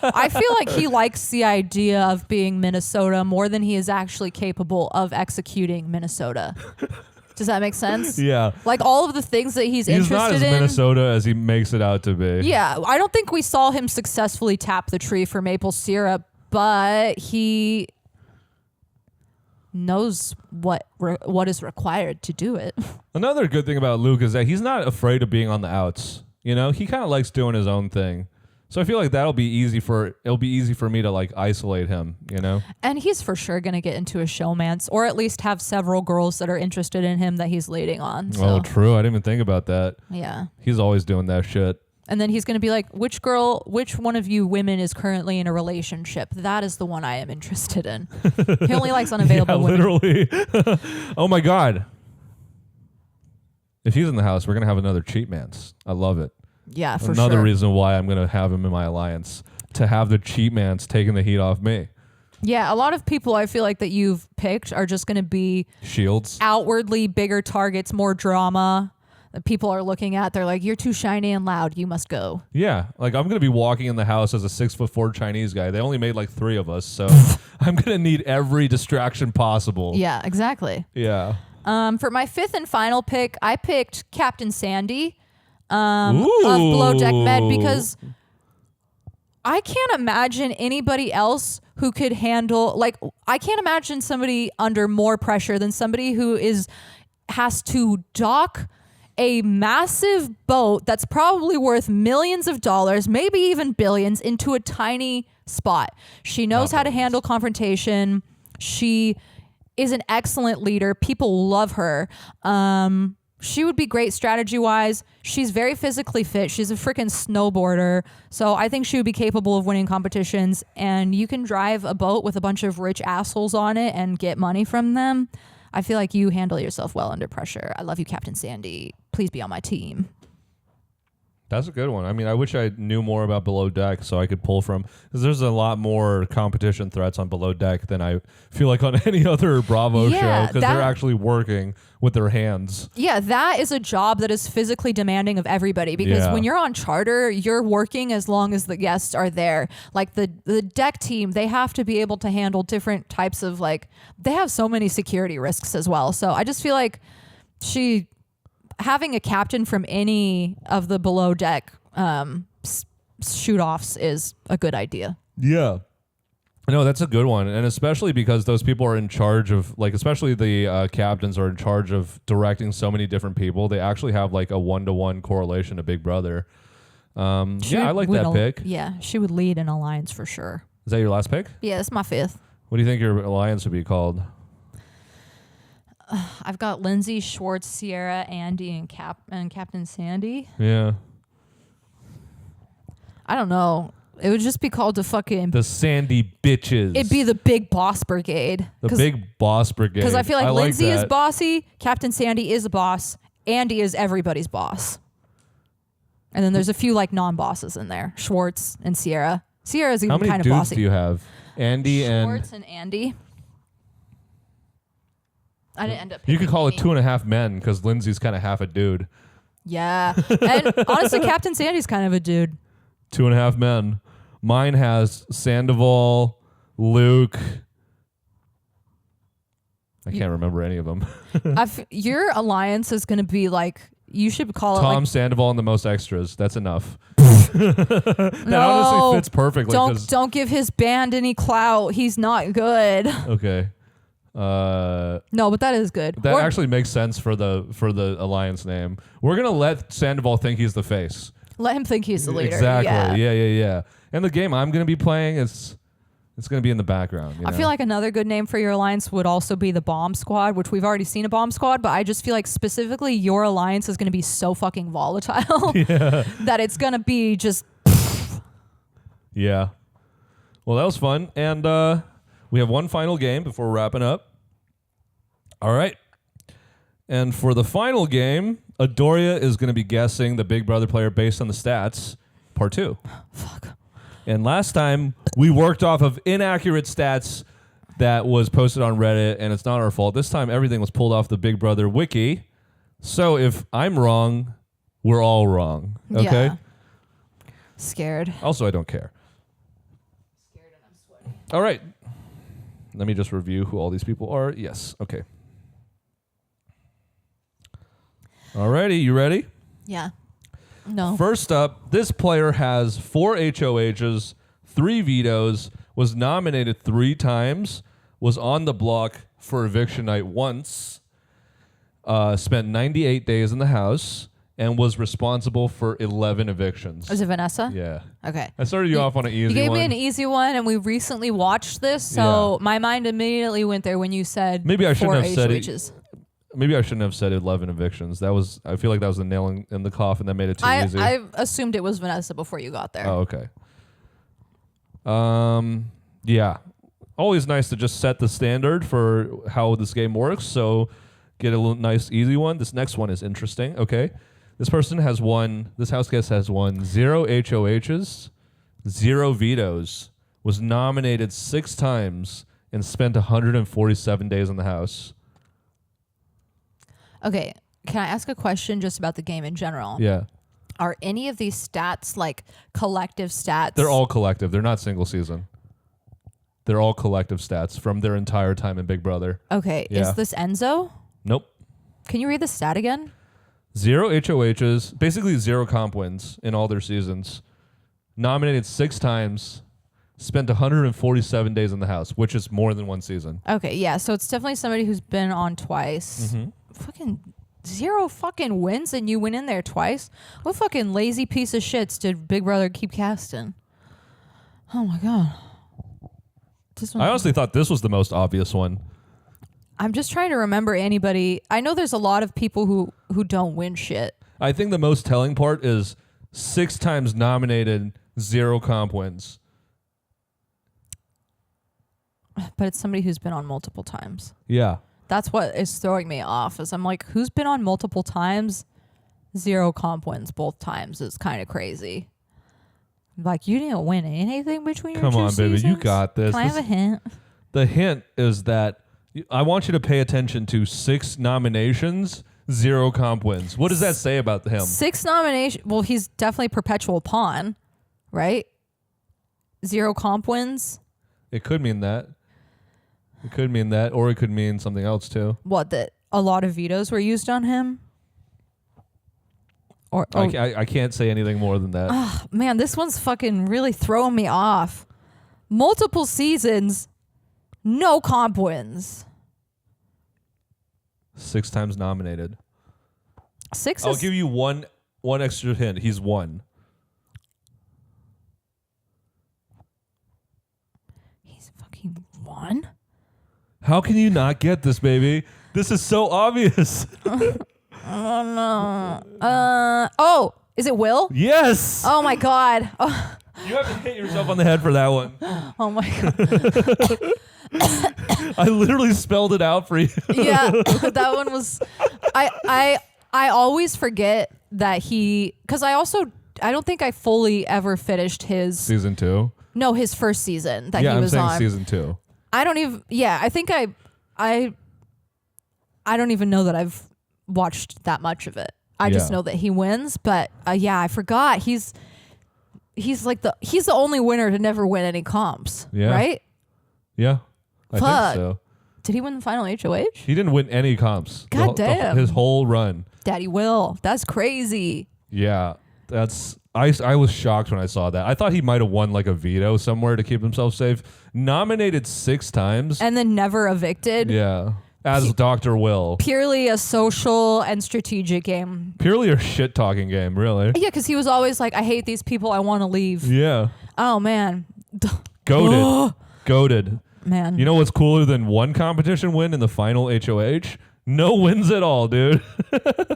I feel like he likes the idea of being Minnesota more than he is actually capable of executing Minnesota. Does that make sense? Yeah. Like all of the things that he's interested not as in. Minnesota as he makes it out to be. Yeah, I don't think we saw him successfully tap the tree for maple syrup, but he knows what is required to do it. Another good thing about Luke is that he's not afraid of being on the outs. You know, he kind of likes doing his own thing. So I feel like it'll be easy for me to like isolate him, you know? And he's for sure going to get into a showmance or at least have several girls that are interested in him that he's leading on. So. Oh, true. I didn't even think about that. Yeah. He's always doing that shit. And then he's going to be like, which one of you women is currently in a relationship? That is the one I am interested in. He only likes unavailable women. Literally. Oh my God. If he's in the house, we're going to have another cheat mans. I love it. Yeah, for Another sure. reason why I'm going to have him in my alliance, to have the cheat mans taking the heat off me. Yeah, a lot of people I feel like that you've picked are just going to be shields, outwardly bigger targets, more drama that people are looking at. They're like, you're too shiny and loud. You must go. Yeah. Like I'm going to be walking in the house as a 6'4" Chinese guy. They only made like 3 of us. So I'm going to need every distraction possible. Yeah, exactly. Yeah. For my 5th and final pick, I picked Captain Sandy of Below Deck Med because I can't imagine anybody else who could handle, like, I can't imagine somebody under more pressure than somebody who has to dock a massive boat that's probably worth millions of dollars, maybe even billions, into a tiny spot. She knows how to handle confrontation. She is an excellent leader. People love her. She would be great strategy-wise. She's very physically fit. She's a freaking snowboarder. So I think she would be capable of winning competitions. And you can drive a boat with a bunch of rich assholes on it and get money from them. I feel like you handle yourself well under pressure. I love you, Captain Sandy. Please be on my team. That's a good one. I mean, I wish I knew more about Below Deck so I could pull from, because there's a lot more competition threats on Below Deck than I feel like on any other Bravo show, because they're actually working with their hands. Yeah, that is a job that is physically demanding of everybody, because when you're on charter, you're working as long as the guests are there. Like the deck team, they have to be able to handle different types of, like, they have so many security risks as well. So I just feel like having a captain from any of the Below Deck shoot-offs is a good idea. Yeah. No, that's a good one. And especially because those people are in charge of, like, especially the captains are in charge of directing so many different people. They actually have like a 1-to-1 correlation to Big Brother. I like that pick. Yeah, she would lead an alliance for sure. Is that your last pick? Yeah, that's my 5th. What do you think your alliance would be called? I've got Lindsay, Schwartz, Sierra, Andy, and Captain Sandy. Yeah. I don't know. It would just be called the Sandy Bitches. It'd be the Big Boss Brigade. The Big Boss Brigade. Because I feel like Lindsay is bossy, Captain Sandy is a boss, Andy is everybody's boss. And then there's a few like non-bosses in there. Schwartz and Sierra. Sierra's even kind of bossy. How many dudes do you have? Andy Schwartz and Andy. I didn't end up picking You could call it 2.5 men because Lindsay's kind of half a dude. Yeah. And honestly, Captain Sandy's kind of a dude. 2.5 men. Mine has Sandoval, Luke. I can't remember any of them. Your alliance is going to be like, you should call it Tom, like Sandoval, and the most extras. That's enough. That honestly fits perfectly. Don't give his band any clout. He's not good. Okay. No, but that is good. That actually makes sense for the alliance name. We're gonna let Sandoval think he's the face. Let him think he's the leader. Exactly. Yeah. And the game I'm gonna be playing is It's going to be in the background. I feel like another good name for your alliance would also be the Bomb Squad, which we've already seen a Bomb Squad, but I just feel like specifically your alliance is going to be so fucking volatile that it's going to be just... Yeah. Well, that was fun. And we have one final game before we're wrapping up. All right. And for the final game, Adouria is going to be guessing the Big Brother player based on the stats, part 2. Fuck. And last time, we worked off of inaccurate stats that was posted on Reddit, and it's not our fault. This time, everything was pulled off the Big Brother wiki. So if I'm wrong, we're all wrong. Okay? Yeah. Scared. Also, I don't care. Scared and I'm sweating. All right. Let me just review who all these people are. Yes. Okay. Alrighty. You ready? Yeah. No. First up, this player has 4 HOHs, 3 vetoes, was nominated 3 times, was on the block for eviction night once, spent 98 days in the house, and was responsible for 11 evictions. Is it Vanessa? Yeah. Okay. I started you off on an easy one. You gave me an easy one, and we recently watched this, so my mind immediately went there when you said Maybe I shouldn't 4 have said HOHs. it. Maybe I shouldn't have said 11 evictions. I feel like that was the nail in the coffin that made it too easy. I assumed it was Vanessa before you got there. Oh, okay. Yeah. Always nice to just set the standard for how this game works. So get a little nice, easy one. This next one is interesting. Okay. This house guest has won 0 HOHs, 0 vetoes, was nominated 6 times, and spent 147 days in the house. Okay, can I ask a question just about the game in general? Yeah. Are any of these stats like collective stats? They're all collective. They're not single season. They're all collective stats from their entire time in Big Brother. Okay, Yeah. is this Enzo? Nope. Can you read the stat again? 0 HOHs, basically 0 comp wins in all their seasons. Nominated 6 times, spent 147 days in the house, which is more than one season. Okay, yeah, so it's definitely somebody who's been on twice. Mm-hmm. Fucking 0 fucking wins and you went in there twice? What fucking lazy piece of shits did Big Brother keep casting? Oh my god. I honestly thought this was the most obvious one. I'm just trying to remember anybody. I know there's a lot of people who don't win shit. I think the most telling part is 6 times nominated, 0 comp wins. But it's somebody who's been on multiple times. Yeah. That's what is throwing me off. Is I'm like, who's been on multiple times? 0 comp wins both times is kind of crazy. Like, you didn't win anything between your 2 Come on, baby. seasons? You got this. Can I have a hint? The hint is that I want you to pay attention to 6 nominations, 0 comp wins. What does that say about him? 6 nominations. Well, he's definitely perpetual pawn, right? 0 comp wins. It could mean that. It could mean that, or it could mean something else too. What, that a lot of vetoes were used on him? Or I can't say anything more than that. Oh, man, this one's fucking really throwing me off. Multiple seasons, no comp wins. 6 times nominated. 6 I'll is... give you one extra hint. He's won. He's fucking won? How can you not get this, baby? This is so obvious. Oh, no. Oh, is it Will? Yes. Oh, my God. Oh, You have to hit yourself on the head for that one. oh my God. I literally spelled it out for you. Yeah, that one was... I always forget that because I don't think I fully ever finished his... Season 2? No, his first season that he I'm was saying on. season 2. I don't even... Yeah, I think I don't even know that I've watched that much of it. I just know that he wins, but yeah, I forgot. He's like he's the only winner to never win any comps, right? Yeah, I Fuck. think so. Did he win the final HOH? He didn't win any comps. God damn. His whole run. Daddy Will. That's crazy. Yeah, I was shocked when I saw that. I thought he might have won like a veto somewhere to keep himself safe. Nominated 6 times. And then never evicted. Yeah. As Dr. Will. Purely a social and strategic game. Purely a shit-talking game, really. Yeah, because he was always like, I hate these people. I want to leave. Yeah. Oh, man. Goated. Goated. Man. You know what's cooler than one competition win in the final HOH? No wins at all, dude.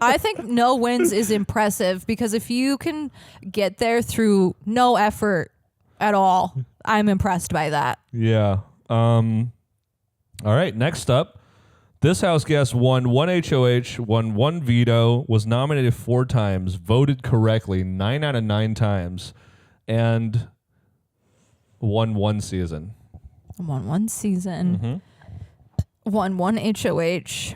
I think no wins is impressive because if you can get there through no effort at all, I'm impressed by that. Yeah. All right, next up. This house guest won 1 HOH, won 1 veto, was nominated 4 times, voted correctly 9 out of 9 times, and won 1 season. Won 1 season. Won 1 HOH.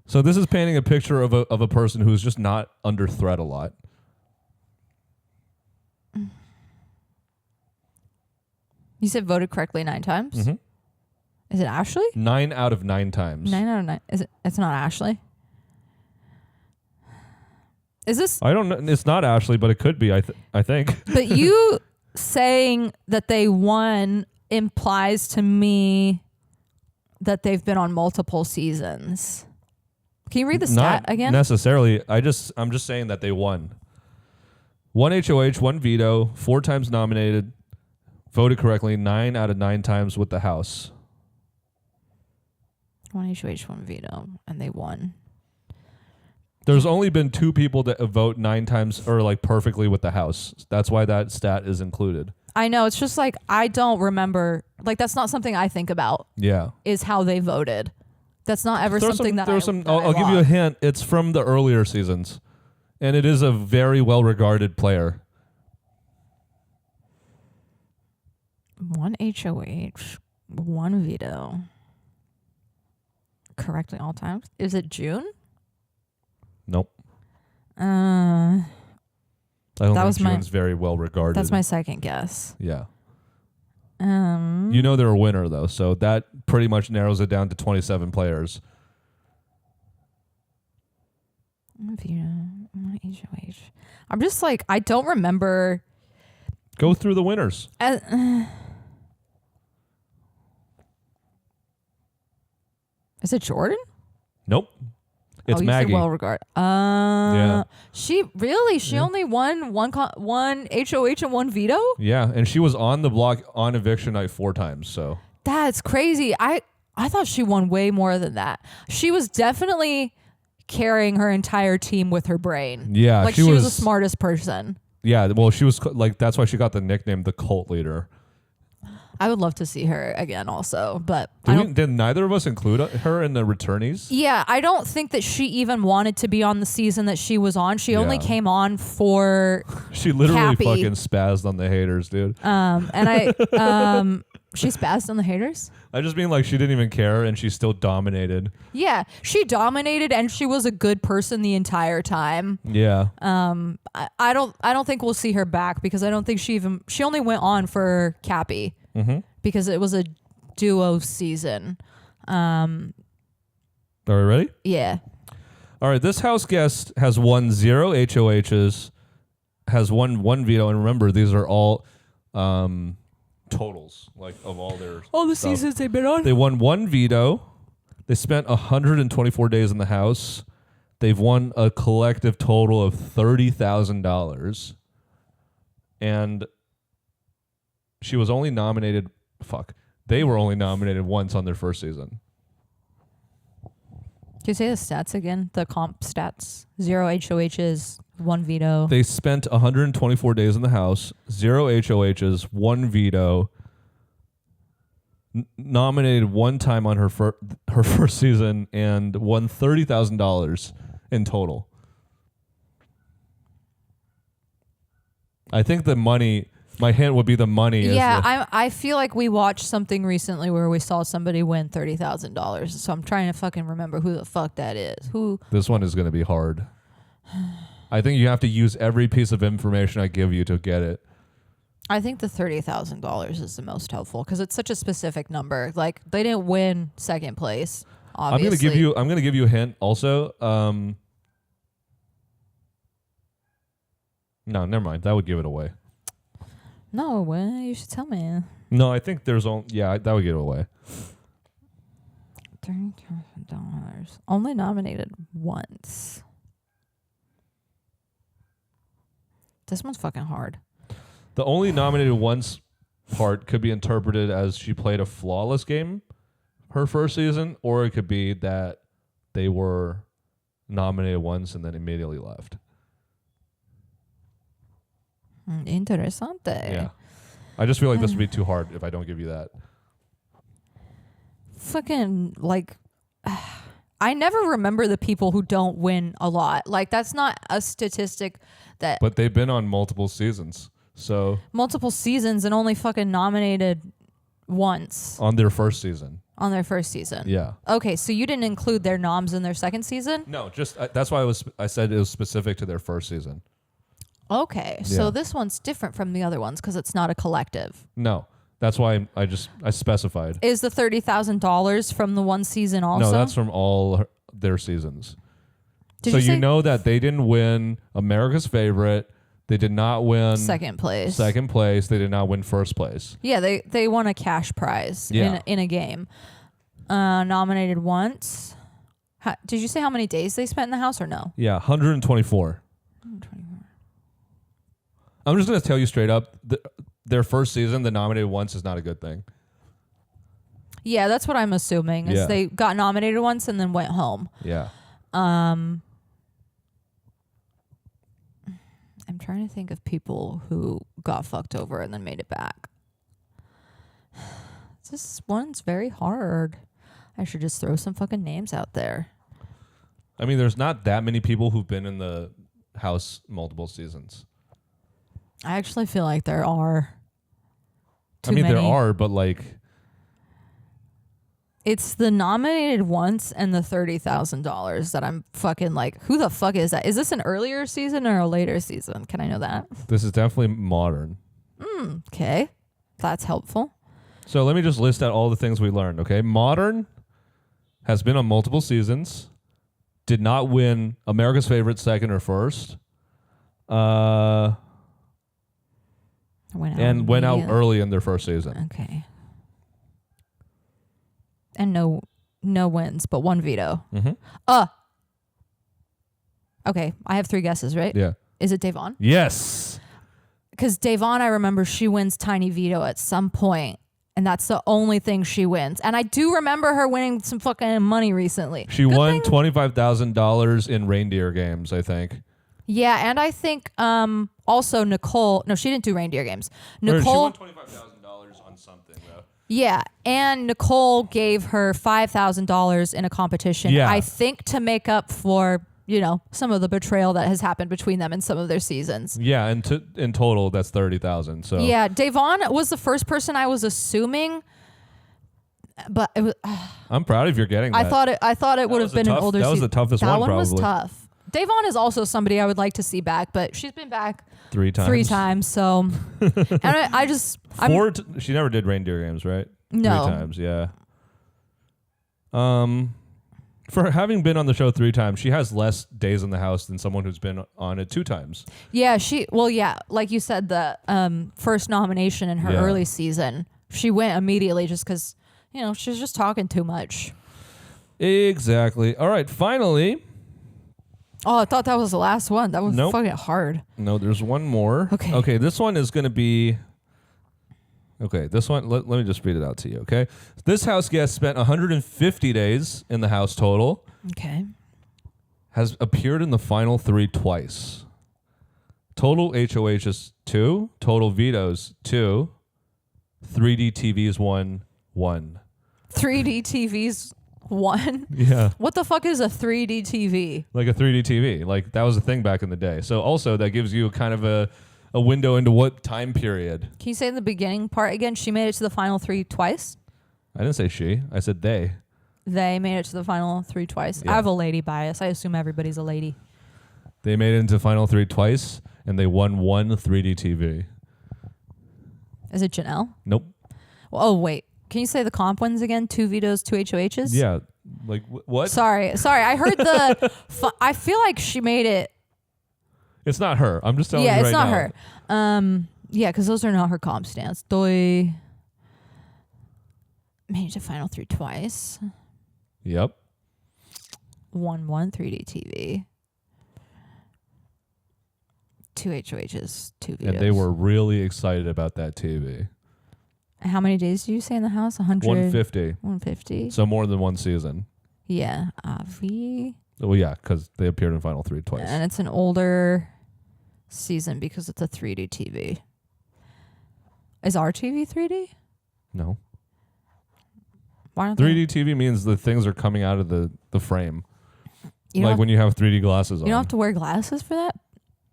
So this is painting a picture of a person who's just not under threat a lot. You said voted correctly 9 times? Mm-hmm. Is it Ashley? 9 out of 9 times. 9 out of 9. Is it? It's not Ashley. Is this? I don't know. It's not Ashley, but it could be. I think. But you saying that they won implies to me that they've been on multiple seasons. Can you read the stat Not again? necessarily. I'm just saying that they won. 1 HOH, 1 veto, 4 times nominated, voted correctly 9 out of 9 times with the house. 1 HOH, 1 veto, and they won. There's only been 2 people that vote 9 times or like perfectly with the house. That's why that stat is included. I know. It's just like I don't remember. Like that's not something I think about. Yeah. Is how they voted. That's not ever something that I I'll give you a hint. It's from the earlier seasons, and it is a very well-regarded player. 1 HOH, 1 veto. Correctly all times. Is it June? Nope. That I don't was think June's very well-regarded. That's my second guess. Yeah. You know they're a winner, though, so that pretty much narrows it down to 27 players. 1 veto, 1 HOH. I'm just like, I don't remember. Go through the winners. Is it Jordan? Nope. It's Maggie. Well regarded. Yeah. She only won one HOH and 1 veto? Yeah, and she was on the block on eviction night 4 times, so. That's crazy. I thought she won way more than that. She was definitely carrying her entire team with her brain. Yeah, like she was the smartest person. Yeah, well, she was like, that's why she got the nickname the cult leader. I would love to see her again also, but did neither of us include her in the returnees? Yeah, I don't think that she even wanted to be on the season that she was on. She only came on for she literally Cappy. fucking spazzed on the haters, dude. She spazzed on the haters? I just mean like she didn't even care and she still dominated. Yeah, she dominated and she was a good person the entire time. Yeah. I don't think we'll see her back because I don't think she only went on for Cappy. Mm-hmm. Because it was a duo season. Are we ready? Yeah. All right. This house guest has won 0 HOHs, has won 1 veto, and remember these are all totals, like of all their seasons they've been on. They won 1 veto. They spent 124 days in the house. They've won a collective total of $30,000, and she was only nominated. They were only nominated once on their first season. Can you say the stats again? The comp stats. 0 HOHs, 1 veto. They spent 124 days in the house, 0 HOHs, 1 veto. Nominated 1 time on her first season and won $30,000 in total. I think the money. My hint would be the money. Yeah, I feel like we watched something recently where we saw somebody win $30,000. So I'm trying to fucking remember who the fuck that is. Who? This one is going to be hard. I think you have to use every piece of information I give you to get it. I think the $30,000 is the most helpful because it's such a specific number. Like they didn't win second place. Obviously, I'm going to give you a hint. Also, no, never mind. That would give it away. No, well, you should tell me. No, I think there's only... Yeah, that would give it away. $30,000. Only nominated once. This one's fucking hard. The only nominated once part could be interpreted as she played a flawless game her first season, or it could be that they were nominated once and then immediately left. Interessante. Yeah. I just feel like this would be too hard if I don't give you that. Fucking, like, I never remember the people who don't win a lot. Like, that's not a statistic that... But they've been on multiple seasons, so... Multiple seasons and only fucking nominated once. On their first season. On their first season. Yeah. Okay, so you didn't include their noms in their second season? No, just... that's why I said it was specific to their first season. Okay, so this one's different from the other ones because it's not a collective. No, that's why I specified. Is the $30,000 from the one season also? No, that's from all their seasons. Did so you say know that they didn't win America's Favorite. They did not win second place. Second place. They did not win first place. Yeah, they won a cash prize in a game. Nominated once. Did you say how many days they spent in the house or no? Yeah, 124. I'm just going to tell you straight up, their first season, the nominated once is not a good thing. Yeah, that's what I'm assuming, is they got nominated once and then went home. Yeah. I'm trying to think of people who got fucked over and then made it back. This one's very hard. I should just throw some fucking names out there. I mean, there's not that many people who've been in the house multiple seasons. I actually feel like there are too many. There are, but like... It's the nominated once and the $30,000 that I'm fucking like, who the fuck is that? Is this an earlier season or a later season? Can I know that? This is definitely modern. Okay. That's helpful. So let me just list out all the things we learned, okay? Modern has been on multiple seasons, did not win America's Favorite second or first, went out early in their first season. Okay. And no wins, but one veto. Mm-hmm. Okay, I have 3 guesses, right? Yeah. Is it Devon? Yes. Because Devon, I remember she wins tiny veto at some point, and that's the only thing she wins. And I do remember her winning some fucking money recently. She won $25,000 in reindeer games, I think. Yeah, and I think also Nicole. No, she didn't do reindeer games. Nicole. She won $25,000 on something though. Yeah, and Nicole gave her $5,000 in a competition. Yeah. I think to make up for some of the betrayal that has happened between them in some of their seasons. Yeah, and in total that's $30,000. So yeah, Devon was the first person I was assuming, but it was. I'm proud of you getting that. I thought it would have been an older. That was the toughest one. That one probably. was tough. Devon is also somebody I would like to see back, but she's been back 3 times. 3 times, so and I just she never did reindeer games, right? No. 3 times, yeah. For having been on the show 3 times, she has less days in the house than someone who's been on it 2 times. Yeah, like you said, the first nomination in her early season, she went immediately just because she was just talking too much. Exactly. All right, finally. Oh, I thought that was the last one. That was fucking hard. No, there's one more. Okay. Okay, this one is going to be... Okay, this one, let me just read it out to you, okay? This house guest spent 150 days in the house total. Okay. Has appeared in the final 3 twice. Total HOHs 2. Total vetoes 2. 3D TVs 1. 3D TVs 1? Yeah. What the fuck is a 3D TV? Like a 3D TV. Like that was a thing back in the day. So also that gives you kind of a window into what time period. Can you say the beginning part again? She made it to the final 3 twice? I didn't say she. I said they. They made it to the final 3 twice. Yeah. I have a lady bias. I assume everybody's a lady. They made it into final 3 twice, and they won 1 3D TV. Is it Janelle? Nope. Oh, wait. Can you say the comp ones again? 2 vetoes, 2 HOHs? Yeah. Like, what? Sorry. I heard the... I feel like she made it... It's not her. I'm just telling you right now. Yeah, it's not her. Yeah, because those are not her comp stats. Doi made it to final 3 twice. Yep. 1 3D TV. 2 HOHs, 2 vetoes. And they were really excited about that TV. How many days do you say in the house? 100? 150. 150. So more than one season. Yeah. Avi. Well, yeah, because they appeared in Final 3 twice. And it's an older season because it's a 3D TV. Is our TV 3D? No. Why don't 3D TV means the things are coming out of the frame. You Like when you have 3D glasses on. You don't have to wear glasses for that?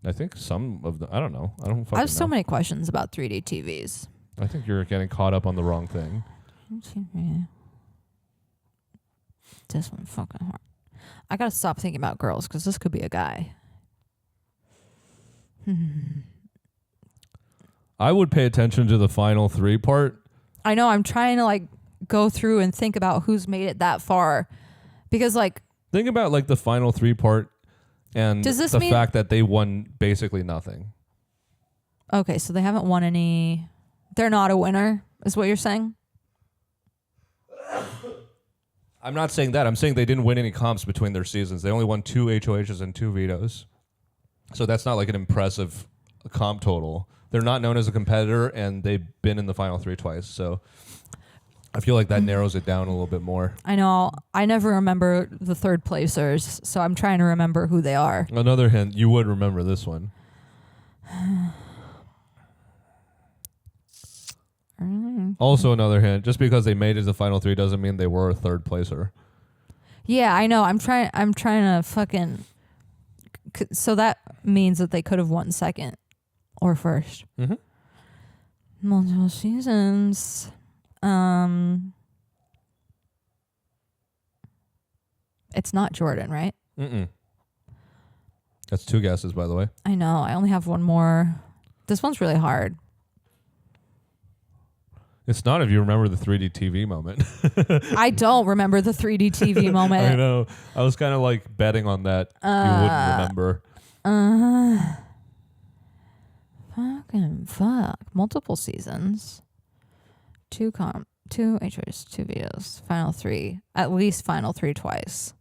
I think some of the... I don't know. I don't fucking I have so know. many questions about 3D TVs. I think you're getting caught up on the wrong thing. This one fucking hard. I gotta stop thinking about girls because this could be a guy. I would pay attention to the Final 3 part. I know. I'm trying to like go through and think about who's made it that far, because like Think about like the Final 3 part and Does this the mean- fact that they won basically nothing. okay, so they haven't won any. They're not a winner, is what you're saying? I'm not saying that. I'm saying they didn't win any comps between their seasons. They only won 2 HOHs and 2 vetoes. So that's not like an impressive comp total. They're not known as a competitor, and they've been in the Final 3 twice. So I feel like that narrows it down a little bit more. I know. I never remember the third placers, so I'm trying to remember who they are. Another hint, you would remember this one. Also another hint, just because they made it to the Final 3 doesn't mean they were a third placer. Yeah, I know. I'm trying to fucking. So that means that they could have won second or first. Mm-hmm. Multiple seasons. It's not Jordan, right? Mm-mm. That's 2 guesses, by the way. I know. I only have one more. This one's really hard. It's not if you remember the 3D TV moment. I don't remember the 3D TV moment. I know. I was kind of like betting on that. You wouldn't remember. Fucking fuck. Multiple seasons. 2 HOs, 2 vetoes. Final 3. At least Final 3 twice.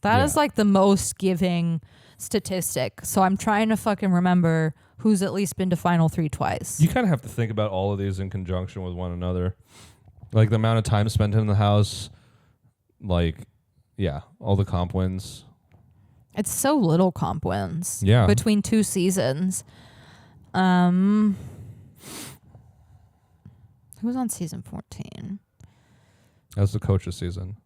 That is like the most giving statistic. So I'm trying to fucking remember who's at least been to Final 3 twice. You kind of have to think about all of these in conjunction with one another. Like the amount of time spent in the house. Like, yeah, all the comp wins. It's so little comp wins. Yeah. Between 2 seasons. Who was on season 14? That's the coach's season.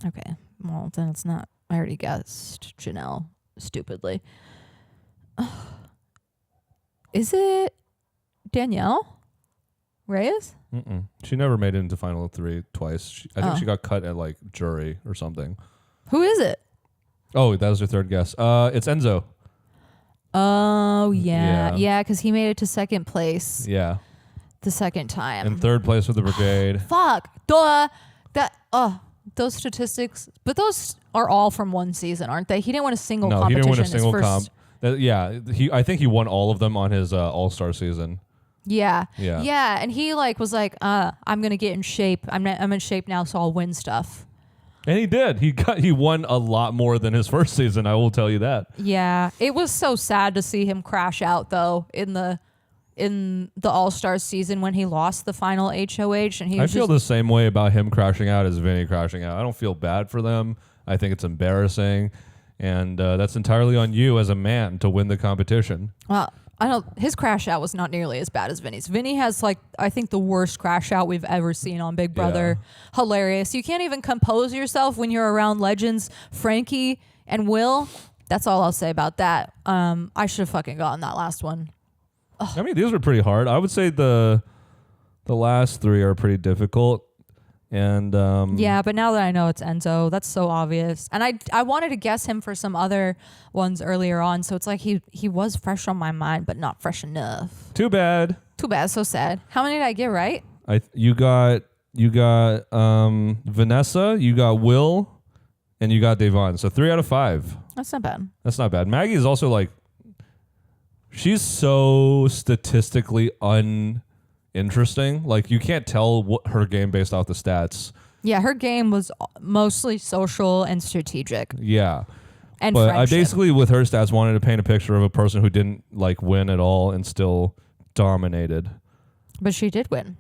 Okay. Well, then it's not. I already guessed Janelle stupidly. Is it Danielle Reyes? Mm-mm. She never made it into Final 3 twice. I think she got cut at like jury or something. Who is it? Oh, that was your third guess. It's Enzo. Oh, yeah. Yeah. Yeah, because he made it to second place Yeah. the second time. In third place with the brigade. Fuck. Duh. Those statistics. But those are all from one season, aren't they? He didn't win a single No, he competition. didn't win a single his first, comp. I think he won all of them on his All-Star season. Yeah. Yeah. Yeah. And he like was like, I'm gonna get in shape. I'm in shape now, so I'll win stuff. And he did. He won a lot more than his first season, I will tell you that. Yeah. It was so sad to see him crash out though in the All-Star season when he lost the final HOH, and he I was feel the same way about him crashing out as Vinny crashing out. I don't feel bad for them. I think it's embarrassing. And that's entirely on you as a man to win the competition. well, I don't. His crash out was not nearly as bad as Vinny's. Vinny has like I think the worst crash out we've ever seen on Big Brother. Yeah. Hilarious. You can't even compose yourself when you're around legends Frankie and Will. That's all I'll say about that. I should have fucking gotten that last one. Ugh. I mean, these were pretty hard. I would say the last 3 are pretty difficult. And Yeah, but now that I know it's Enzo, that's so obvious. And I wanted to guess him for some other ones earlier on, so it's like he was fresh on my mind, but not fresh enough. too bad. Too bad, so sad. How many did I get right? You got Vanessa, you got Will, and you got Devon. So 3 out of 5. That's not bad. That's not bad. Maggie is also like, she's so statistically uninteresting. Like you can't tell what her game based off the stats. Yeah, her game was mostly social and strategic. Yeah. And but friendship. I basically, with her stats, wanted to paint a picture of a person who didn't like win at all and still dominated. But she did win.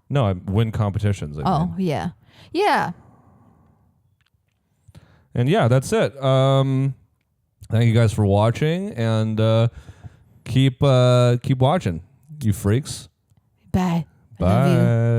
No, I win competitions. I mean. Yeah. Yeah. And yeah, that's it. Thank you guys for watching, and keep watching, you freaks. Bye. I love you. Bye.